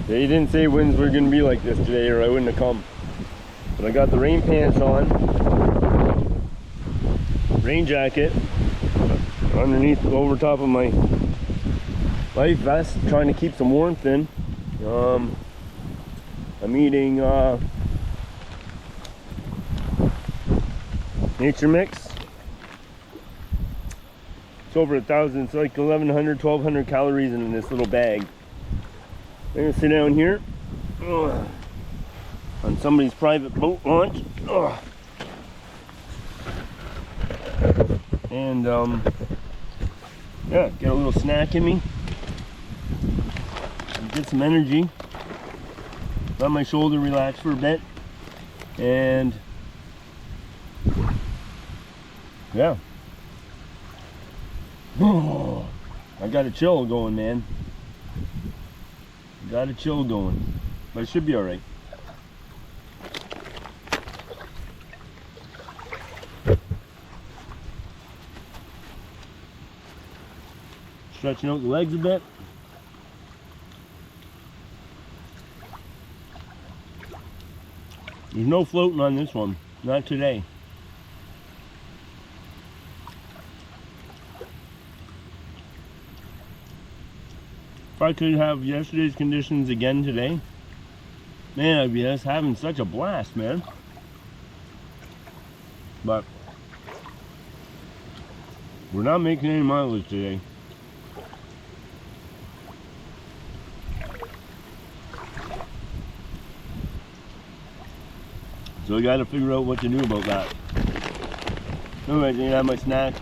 They didn't say winds were gonna be like this today, or I wouldn't have come. But I got the rain pants on, rain jacket underneath, over top of my life vest, trying to keep some warmth in. I'm eating Nature Mix. It's over 1,000. It's like 1,100, 1,200 calories in this little bag. I'm gonna sit down here on somebody's private boat launch, and yeah, get a little snack in me, get some energy, let my shoulder relax for a bit, and yeah. I got a chill going, man. Got a chill going, but it should be all right. Stretching out the legs a bit. There's no floating on this one, not today. If I could have yesterday's conditions again today, man, I'd be just having such a blast, man. But we're not making any mileage today. So I gotta figure out what to do about that. Anyways, I didn't have my snack.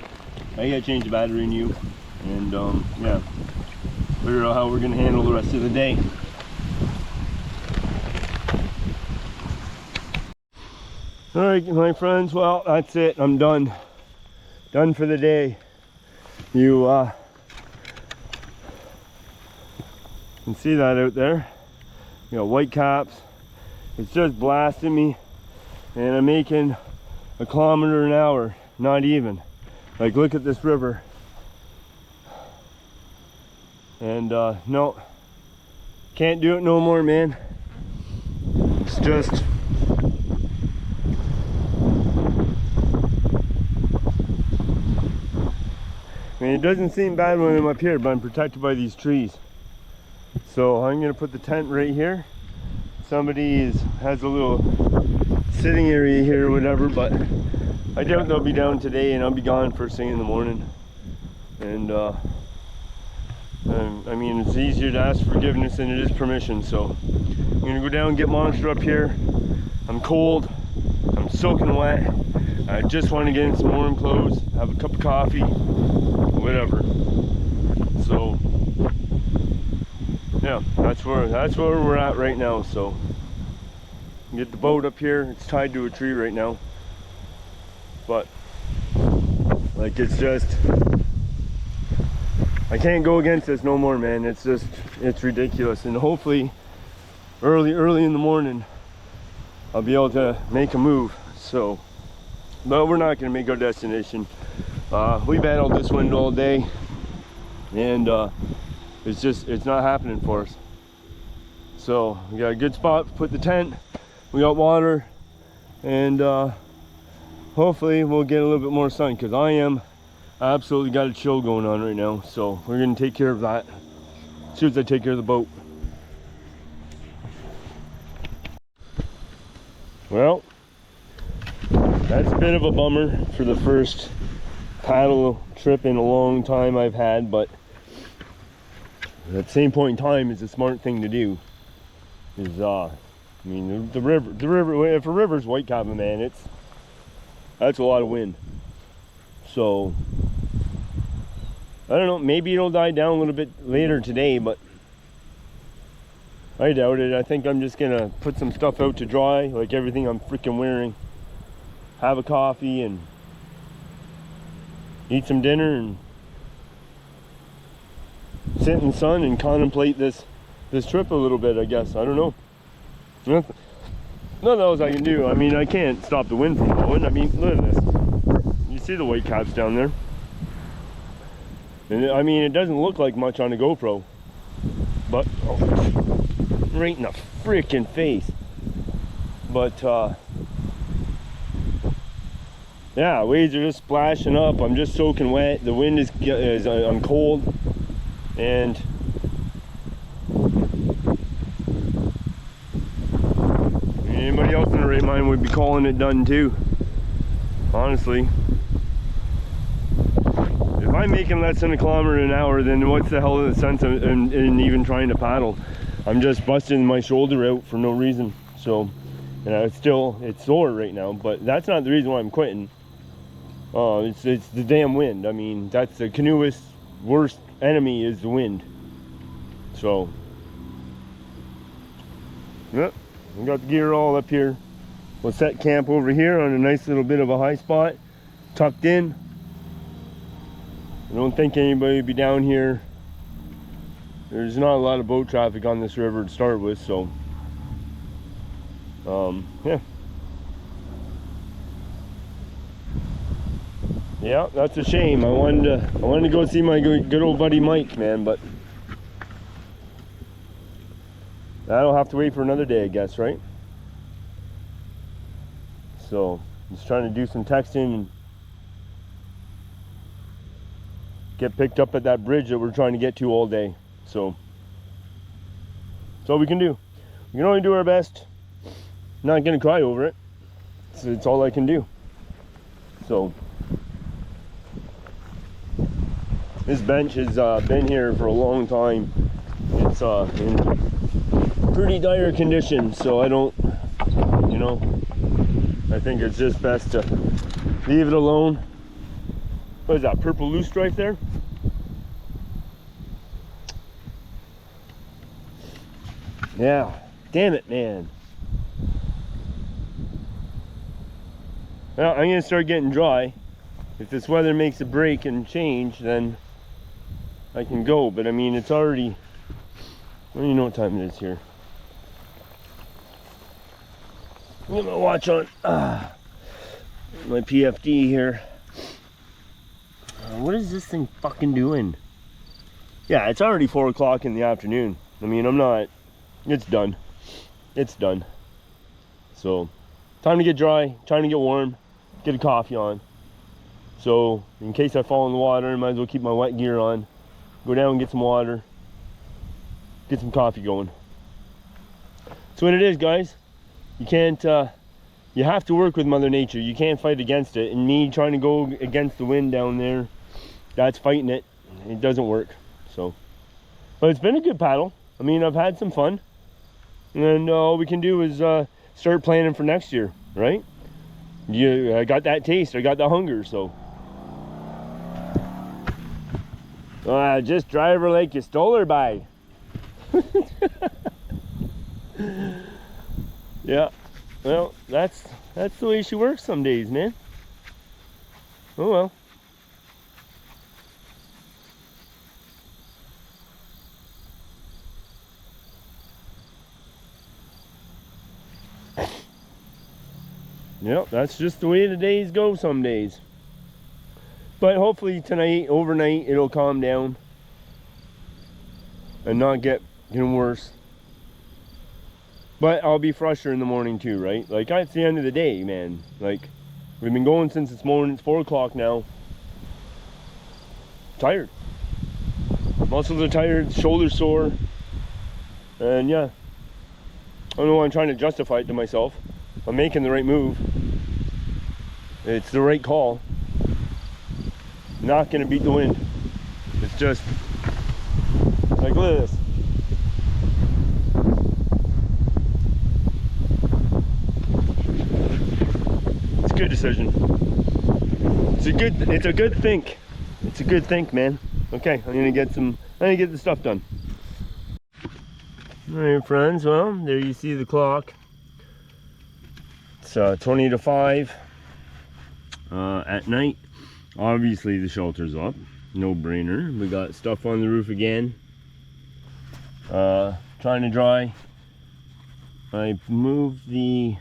I gotta change the battery in you. And yeah, figure out how we're gonna handle the rest of the day. All right, my friends, well, that's it. I'm done. Done for the day. You can see that out there. You know, white caps. It's just blasting me. And I'm making 1 kilometer an hour. Not even. Like, look at this river. And no, can't do it no more, man. It's just, I mean, it doesn't seem bad when I'm up here, but I'm protected by these trees. So I'm gonna put the tent right here. Somebody has a little sitting area here or whatever, but I doubt they'll be down today, and I'll be gone first thing in the morning. And I mean, it's easier to ask forgiveness than it is permission. So I'm gonna go down and get Monster up here. I'm cold, I'm soaking wet. I just want to get in some warm clothes, have a cup of coffee, whatever. So yeah, that's where we're at right now. So get the boat up here. It's tied to a tree right now, but like, it's just, I can't go against this no more, man. It's just, it's ridiculous. And hopefully early in the morning I'll be able to make a move. So, but we're not gonna make our destination. We battled this wind all day, and it's not happening for us. So we got a good spot to put the tent. We got water, and hopefully we'll get a little bit more sun, because I am absolutely got a chill going on right now. So we're gonna take care of that as soon as I take care of the boat. Well, that's a bit of a bummer for the first paddle trip in a long time I've had, but at the same point in time, it's a smart thing to do. Is I mean, the river, if a river's white capping, man, that's a lot of wind. So I don't know, maybe it'll die down a little bit later today, but I doubt it. I think I'm just gonna put some stuff out to dry, like everything I'm freaking wearing, have a coffee and eat some dinner and sit in the sun and contemplate this trip a little bit, I guess. I don't know. Nothing else I can do. I mean, I can't stop the wind from blowing. I mean, look at this. You see the white caps down there? And I mean, it doesn't look like much on a GoPro, but right in the freaking face. But yeah, waves are just splashing up. I'm just soaking wet. The wind is I'm cold, and anybody else in the right mind would be calling it done too, honestly. If I'm making less than 1 kilometer an hour, then what's the hell of the sense in even trying to paddle? I'm just busting my shoulder out for no reason. So, you know, it's sore right now, but that's not the reason why I'm quitting. It's the damn wind. I mean, that's the canoeist's worst enemy, is the wind. So, yep, we got the gear all up here. We'll set camp over here on a nice little bit of a high spot, tucked in. I don't think anybody will be down here. There's not a lot of boat traffic on this river to start with, so yeah, that's a shame. I wanted to go see my good old buddy Mike, man, but that'll have to wait for another day, I guess, right? So just trying to do some texting and get picked up at that bridge that we're trying to get to all day. So that's all we can do. We can only do our best. Not gonna cry over it. It's all I can do. So this bench has been here for a long time. It's in pretty dire condition, so I don't, you know, I think it's just best to leave it alone. What is that, purple loosestrife there? Yeah, damn it, man. Well, I'm gonna start getting dry. If this weather makes a break and change, then I can go. But I mean, it's already, I don't even know what time it is here. I'm gonna watch on my PFD here. What is this thing fucking doing? Yeah, it's already 4 o'clock in the afternoon. I mean, I'm not, it's done. It's done. So, time to get dry, time to get warm, get a coffee on. So, in case I fall in the water, I might as well keep my wet gear on. Go down and get some water. Get some coffee going. That's what it is, guys. You can't, you have to work with Mother Nature. You can't fight against it. And me trying to go against the wind down there, that's fighting it. It doesn't work. So, but it's been a good paddle. I mean, I've had some fun. And all we can do is start planning for next year, right? I got that taste. I got the hunger, so. Just drive her like you stole her by. Yeah, well, that's the way she works some days, man. Oh well. Yep, that's just the way the days go some days. But hopefully tonight, overnight, it'll calm down and not get worse. But I'll be fresher in the morning too, right? Like, it's the end of the day, man. Like, we've been going since this morning. It's 4 o'clock now. Tired. Muscles are tired, shoulders sore. And yeah, I don't know why I'm trying to justify it to myself. I'm making the right move. It's the right call. Not gonna beat the wind. It's just, like, look at this. It's a good decision. It's a good think. It's a good think, man. Okay, I'm gonna get the stuff done. All right, friends, well, there you see the clock. It's 20 to 5 at night. Obviously the shelter's up, no brainer. We got stuff on the roof again. Trying to dry. I moved the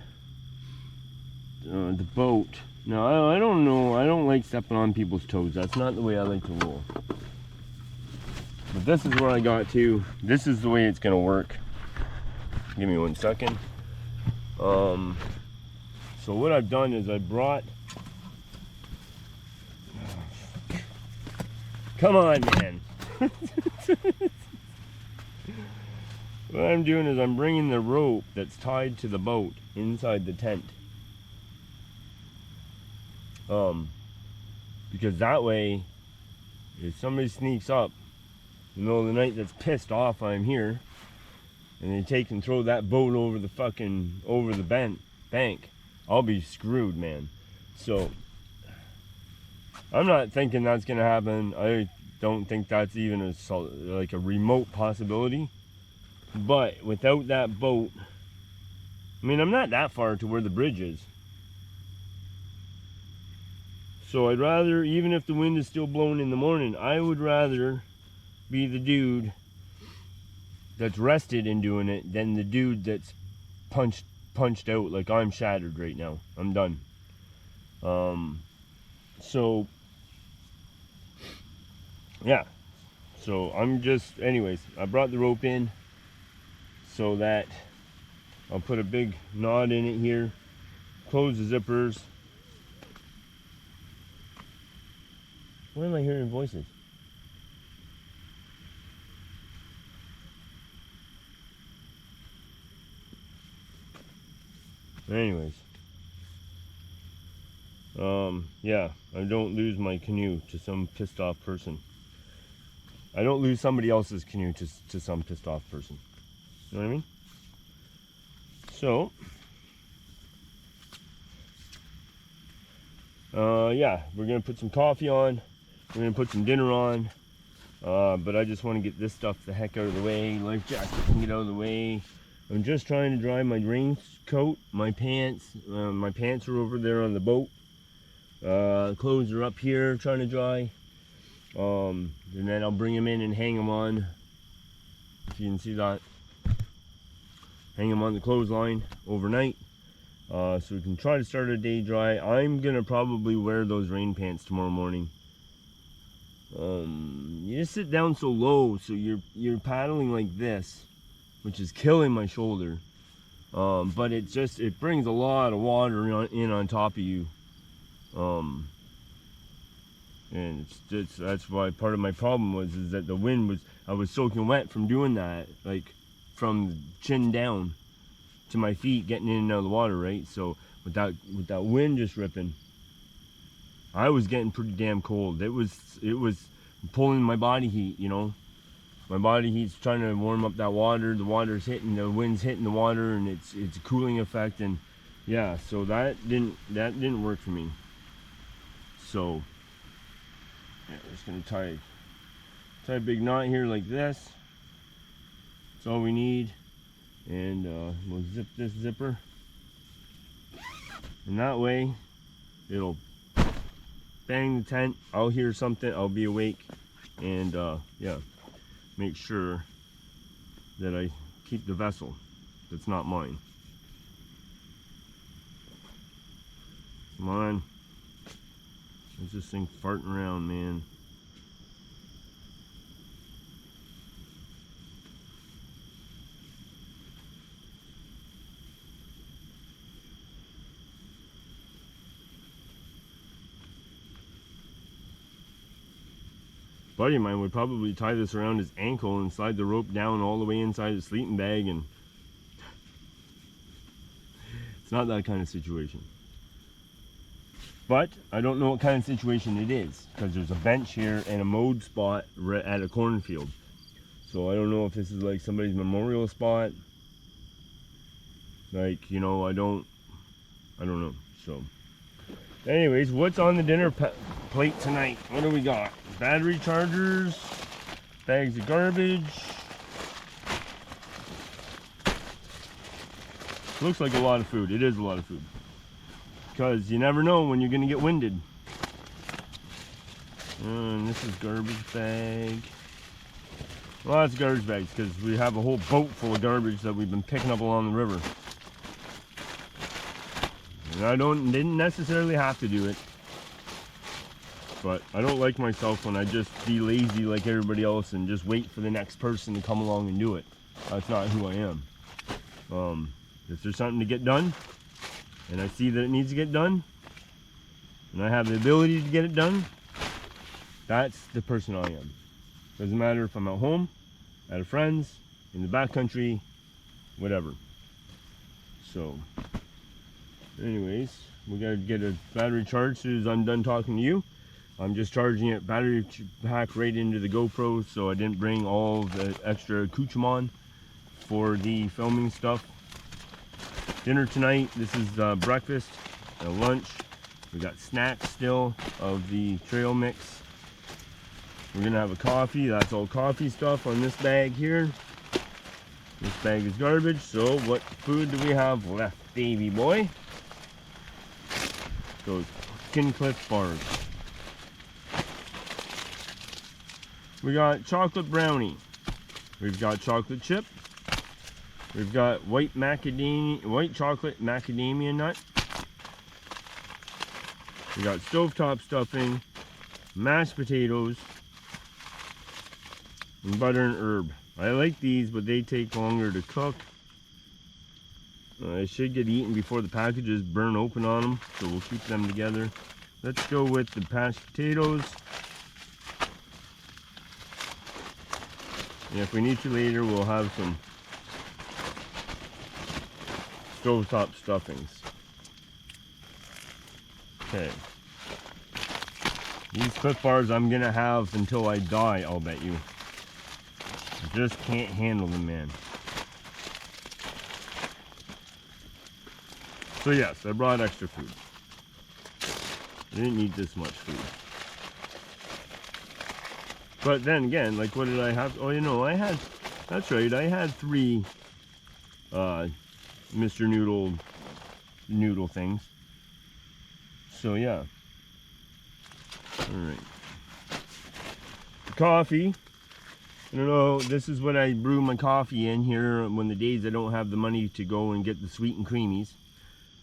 boat. Now, I don't know, I don't like stepping on people's toes. That's not the way I like to roll. But this is where I got to. This is the way it's gonna work. Give me 1 second. So what I've done is I brought, come on, man. What I'm doing is I'm bringing the rope that's tied to the boat inside the tent. Because that way, if somebody sneaks up in the middle of the night that's pissed off I'm here, and they take and throw that boat over the bank, I'll be screwed, man. So I'm not thinking that's gonna happen. I don't think that's even like a remote possibility. But without that boat, I mean, I'm not that far to where the bridge is. So I'd rather, even if the wind is still blowing in the morning, I would rather be the dude that's rested in doing it than the dude that's punched out. Like, I'm shattered right now. I'm done. So yeah, so I'm just, anyways, I brought the rope in so that I'll put a big knot in it here, close the zippers. Why am I hearing voices? Anyways, yeah, I don't lose my canoe to some pissed off person. I don't lose somebody else's canoe to some pissed off person. You know what I mean? So, yeah, we're gonna put some coffee on. We're gonna put some dinner on. But I just want to get this stuff the heck out of the way. Life jacket can get out of the way. I'm just trying to dry my raincoat, my pants. My pants are over there on the boat. Clothes are up here trying to dry. And then I'll bring them in and hang them on. If you can see that. Hang them on the clothesline overnight. So we can try to start our day dry. I'm gonna probably wear those rain pants tomorrow morning. You just sit down so low, so you're paddling like this, which is killing my shoulder. But it brings a lot of water in on top of you. And that's why part of my problem is that the wind was, I was soaking wet from doing that, like from chin down to my feet, getting in and out of the water, right? So with that wind just ripping, I was getting pretty damn cold. It was pulling my body heat, you know. My body heat's trying to warm up that water. The water's hitting, the wind's hitting the water, and it's a cooling effect. And yeah, so that didn't work for me. So yeah, we're just gonna tie a big knot here like this. That's all we need. And we'll zip this zipper, and that way it'll bang the tent. I'll hear something, I'll be awake, and yeah, make sure that I keep the vessel that's not mine. Come on, there's this thing farting around, man. Buddy of mine would probably tie this around his ankle and slide the rope down all the way inside his sleeping bag, and it's not that kind of situation. But I don't know what kind of situation it is, because there's a bench here and a mowed spot at a cornfield. So I don't know if this is like somebody's memorial spot. Like, you know, I don't know. So anyways, what's on the dinner plate tonight? What do we got? Battery chargers, bags of garbage. Looks like a lot of food. It is a lot of food. Because you never know when you're going to get winded. And this is garbage bag. Well, that's garbage bags because we have a whole boat full of garbage that we've been picking up along the river. And I didn't necessarily have to do it. But I don't like myself when I just be lazy like everybody else and just wait for the next person to come along and do it. That's not who I am. If there's something to get done, and I see that it needs to get done, and I have the ability to get it done, that's the person I am. Doesn't matter if I'm at home, at a friend's, in the backcountry, whatever. So, anyways, we gotta get a battery charged as soon as I'm done talking to you. I'm just charging it battery pack right into the GoPro, so I didn't bring all the extra accoutrement for the filming stuff. Dinner tonight, this is breakfast and lunch. We got snacks still of the trail mix. We're gonna have a coffee. That's all coffee stuff on this bag here. This bag is garbage, so what food do we have left, baby boy? Those Cliff bars. We got chocolate brownie. We've got chocolate chip. We've got white chocolate macadamia nut. We got stovetop stuffing, mashed potatoes, and butter and herb. I like these, but they take longer to cook. They should get eaten before the packages burn open on them, so we'll keep them together. Let's go with the mashed potatoes. And if we need to later, we'll have some stovetop stuffings. Okay. These Cliff bars I'm gonna have until I die, I'll bet you. I just can't handle them, man. So yes, I brought extra food. didn't eat this much food. But then again, like, what did I have? Oh, you know, I had, that's right, I had 3 Mr. Noodle things. So yeah. Alright. Coffee. I don't know, this is what I brew my coffee in here when the days I don't have the money to go and get the sweet and creamies.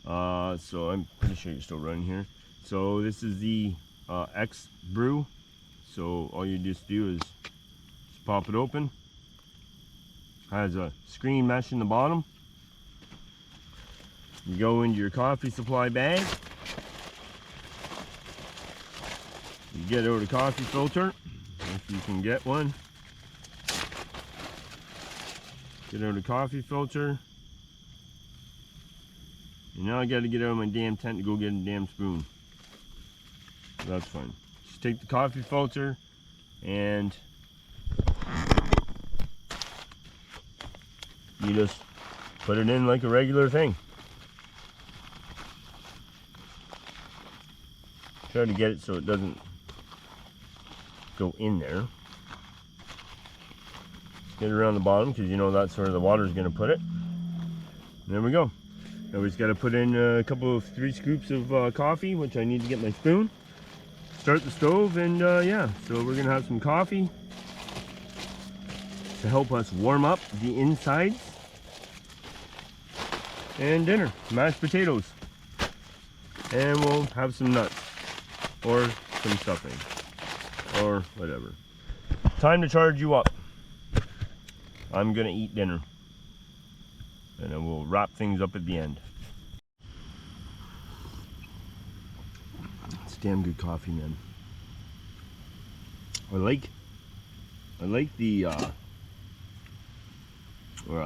So I'm pretty sure you're still running here. So this is the X brew. So all you just do is just pop it open. Has a screen mesh in the bottom. You go into your coffee supply bag. You get out a coffee filter, if you can get one. Get out a coffee filter. And now I gotta get out of my damn tent to go get a damn spoon. That's fine. Just take the coffee filter and you just put it in like a regular thing. Try to get it so it doesn't go in there. Get it around the bottom because you know that's where the water is going to put it. There we go. Now we just got to put in a couple of 3 scoops of coffee, which I need to get my spoon. Start the stove, and yeah, so we're going to have some coffee to help us warm up the insides. And dinner, mashed potatoes. And we'll have some nuts or some stuffing or whatever. Time to charge you up. I'm gonna eat dinner and then we'll wrap things up at the end. It's damn good coffee, man. I like the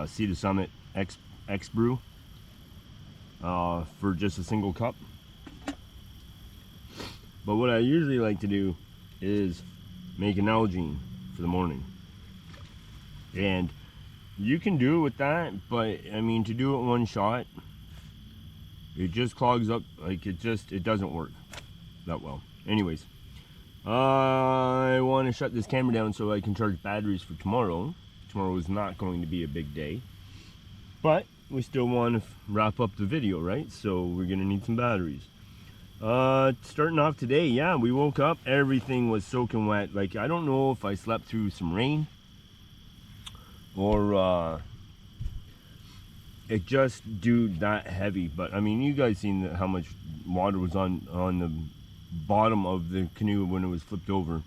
Sea to Summit X brew for just a single cup. But what I usually like to do is make an Nalgene for the morning. And you can do it with that, but I mean, to do it one shot, it just clogs up, like it doesn't work that well. Anyways, I want to shut this camera down so I can charge batteries for tomorrow. Tomorrow is not going to be a big day, but we still want to wrap up the video, right? So we're gonna need some batteries. Starting off today, yeah, we woke up, everything was soaking wet. Like, I don't know if I slept through some rain or it just do that heavy. But I mean, you guys seen how much water was on the bottom of the canoe when it was flipped over.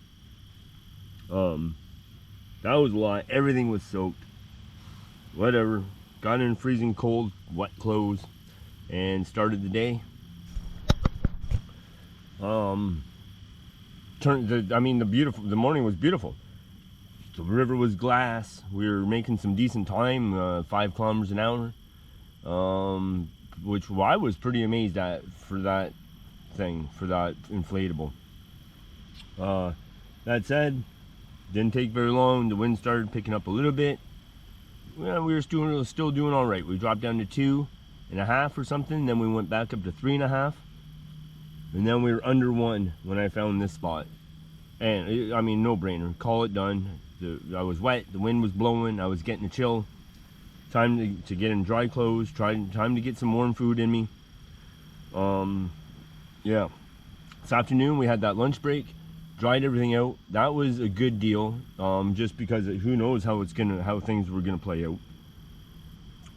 That was a lot. Everything was soaked. Whatever, got in freezing cold wet clothes and started the day. The morning was beautiful. The river was glass. We were making some decent time, 5 kilometers an hour, which I was pretty amazed at for that thing, for that inflatable. That said, didn't take very long. The wind started picking up a little bit. Well, we were still doing all right. We dropped down to 2.5 or something. Then we went back up to 3.5. And then we were under 1 when I found this spot. And I mean, no brainer, call it done. I was wet, the wind was blowing, I was getting a chill. Time to get in dry clothes, time to get some warm food in me. Yeah. This afternoon we had that lunch break, dried everything out. That was a good deal, just because who knows how things were gonna play out.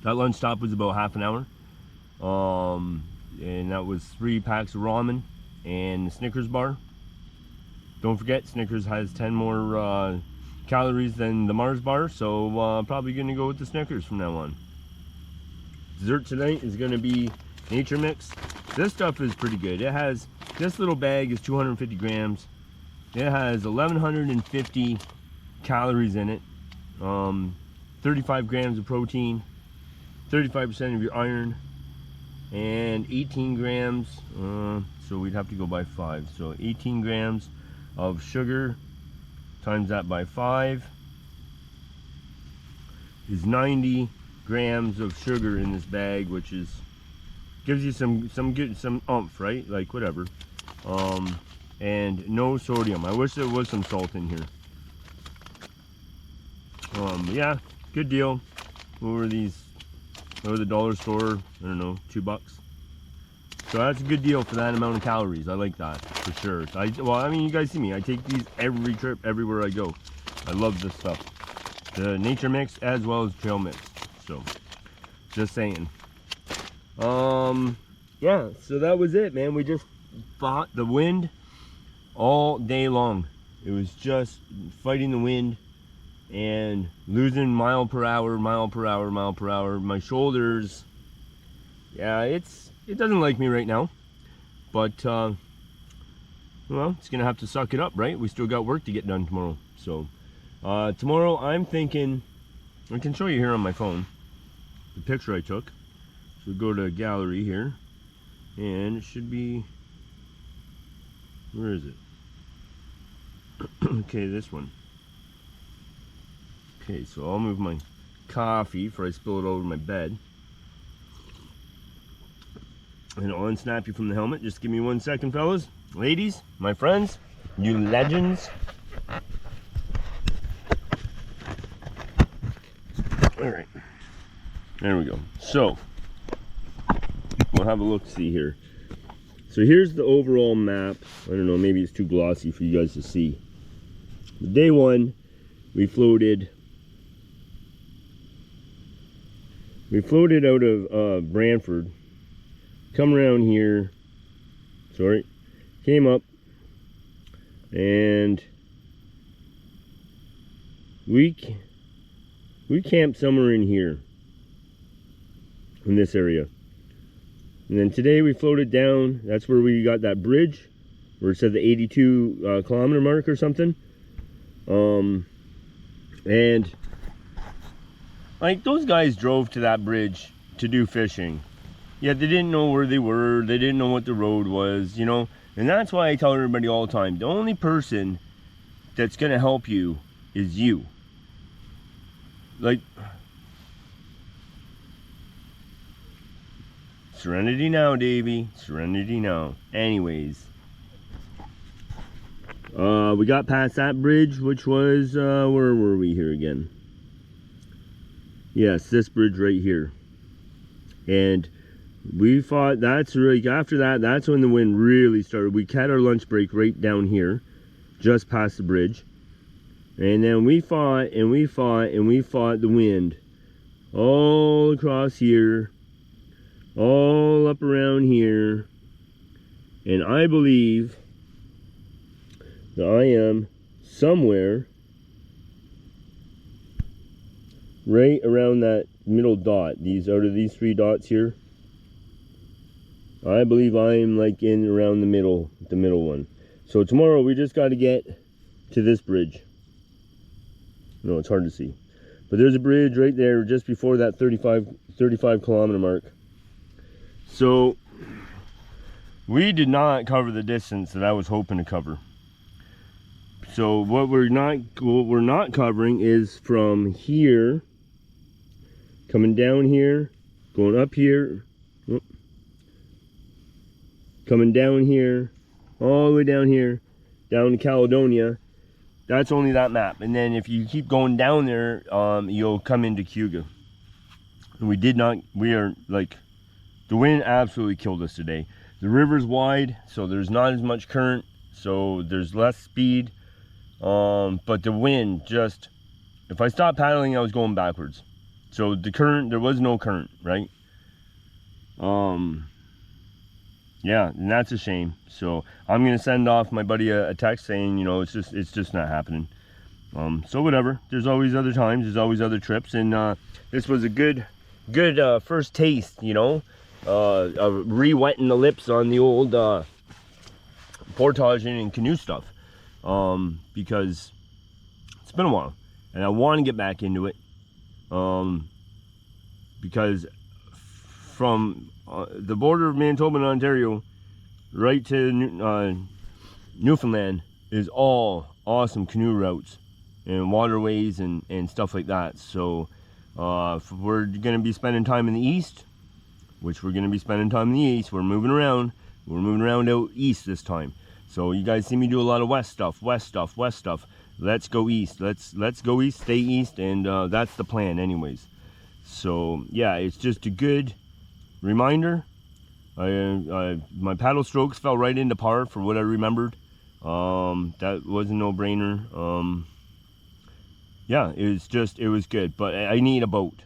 That lunch stop was about half an hour. And that was 3 packs of ramen and the Snickers bar. Don't forget, Snickers has 10 more calories than the Mars bar, so probably gonna go with the Snickers from now on. Dessert tonight is gonna be Nature Mix. This stuff is pretty good. It has, this little bag is 250 grams. It has 1150 calories in it, 35 grams of protein, 35% of your iron, and 18 grams, so we'd have to go by 5. So 18 grams of sugar, times that by 5, is 90 grams of sugar in this bag, which is gives you some oomph, right? Like, whatever. And no sodium. I wish there was some salt in here. Yeah, good deal. What were these? Over the dollar store, I don't know, $2. So that's a good deal for that amount of calories. I like that for sure. Well, I mean, you guys see me. I take these every trip, everywhere I go. I love this stuff. The nature mix as well as trail mix. So, just saying. Yeah. So that was it, man. We just fought the wind all day long. It was just fighting the wind and losing mile per hour. My shoulders, yeah, it doesn't like me right now, but well, it's gonna have to suck it up, right? We still got work to get done tomorrow. So tomorrow I'm thinking, I can show you here on my phone the picture I took. So go to gallery here, and it should be, where is it? Okay, this one. Okay, so I'll move my coffee before I spill it over my bed. And I'll unsnap you from the helmet. Just give me 1 second, fellas. Ladies, my friends, you legends. Alright. There we go. So, we'll have a look-see here. So here's the overall map. I don't know, maybe it's too glossy for you guys to see. Day one, we floated out of Brantford, come around here, came up, and we camped somewhere in here, in this area. And then today we floated down. That's where we got that bridge, where it said the 82 kilometer mark or something. And like, those guys drove to that bridge to do fishing, yet they didn't know where they were. They didn't know what the road was, you know. And that's why I tell everybody all the time, the only person that's gonna help you is you. Like, serenity now, Davey, serenity now. Anyways, we got past that bridge, which was where were we here again? Yes, this bridge right here. And we fought, that's right after that, that's when the wind really started. We had our lunch break right down here, just past the bridge. And then we fought and we fought and we fought the wind all across here, all up around here. And I believe that I am somewhere right around that middle dot. Out of these 3 dots here, I believe I am like in around the middle one. So tomorrow we just got to get to this bridge. No, it's hard to see, but there's a bridge right there just before that 35 kilometer mark. So we did not cover the distance that I was hoping to cover. So what we're not covering is from here, coming down here, going up here, coming down here, all the way down here, down to Caledonia. That's only that map. And then if you keep going down there, you'll come into Cuga. And we are like, the wind absolutely killed us today. The river's wide, so there's not as much current, so there's less speed. But the wind just, if I stopped paddling, I was going backwards. So the current, there was no current, right? Yeah, and that's a shame. So I'm gonna send off my buddy a text saying, you know, it's just not happening. So whatever. There's always other times. There's always other trips, and this was a good first taste, you know, of re-wetting the lips on the old portaging and canoe stuff, because it's been a while, and I want to get back into it, because from the border of Manitoba and Ontario right to Newfoundland is all awesome canoe routes and waterways and stuff like that. So we're going to be spending time in the east, which we're going to be spending time in the east. We're moving around, We're moving around out east this time. So you guys see me do a lot of west stuff, west stuff, west stuff. Let's go east. Let's go east, stay east, and that's the plan anyways. So yeah, it's just a good reminder. My paddle strokes fell right into par for what I remembered. That was a no-brainer. Yeah, it was good, but I need a boat.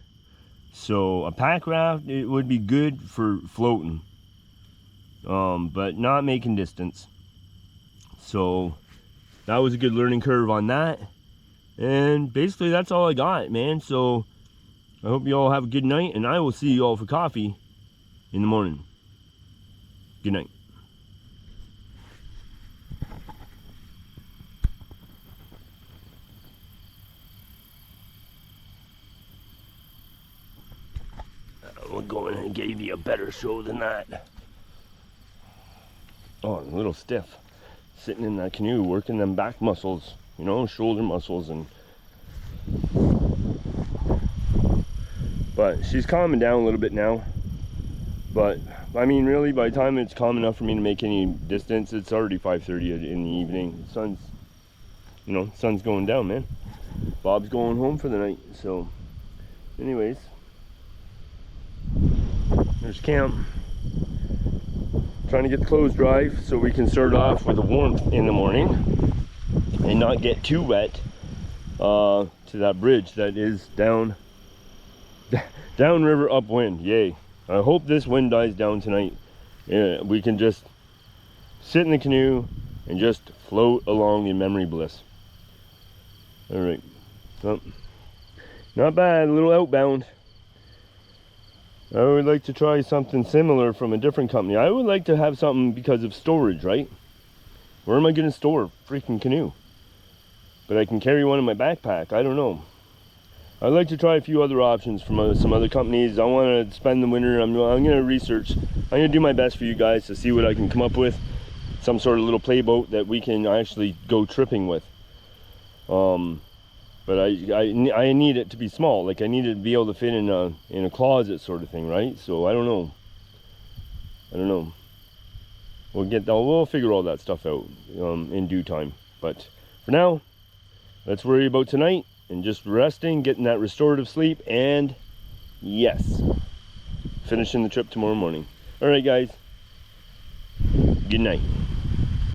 So a pack raft, it would be good for floating, but not making distance. So that was a good learning curve on that. And basically that's all I got, man. So I hope you all have a good night, and I will see you all for coffee in the morning. Good night. We'll go in and give you a better show than that. Oh, a little stiff. Sitting in that canoe, working them back muscles, you know, shoulder muscles, but she's calming down a little bit now. But I mean, really, by the time it's calm enough for me to make any distance, it's already 5:30 in the evening. Sun's going down, man. Bob's going home for the night. So anyways, there's camp. Trying to get the clothes dry so we can start off with the warmth in the morning and not get too wet to that bridge that is downriver upwind. Yay. I hope this wind dies down tonight. We can just sit in the canoe and just float along in memory bliss. All right. Well, not bad, a little outbound. I would like to try something similar from a different company. I would like to have something because of storage, right? Where am I going to store a freaking canoe? But I can carry one in my backpack. I don't know. I'd like to try a few other options from some other companies. I want to spend the winter. I'm going to research. I'm going to do my best for you guys to see what I can come up with. Some sort of little play boat that we can actually go tripping with. But I need it to be small. Like I need it to be able to fit in a closet sort of thing, right? So I don't know. We'll figure all that stuff out in due time. But for now, let's worry about tonight and just resting, getting that restorative sleep, and yes, finishing the trip tomorrow morning. All right, guys. Good night.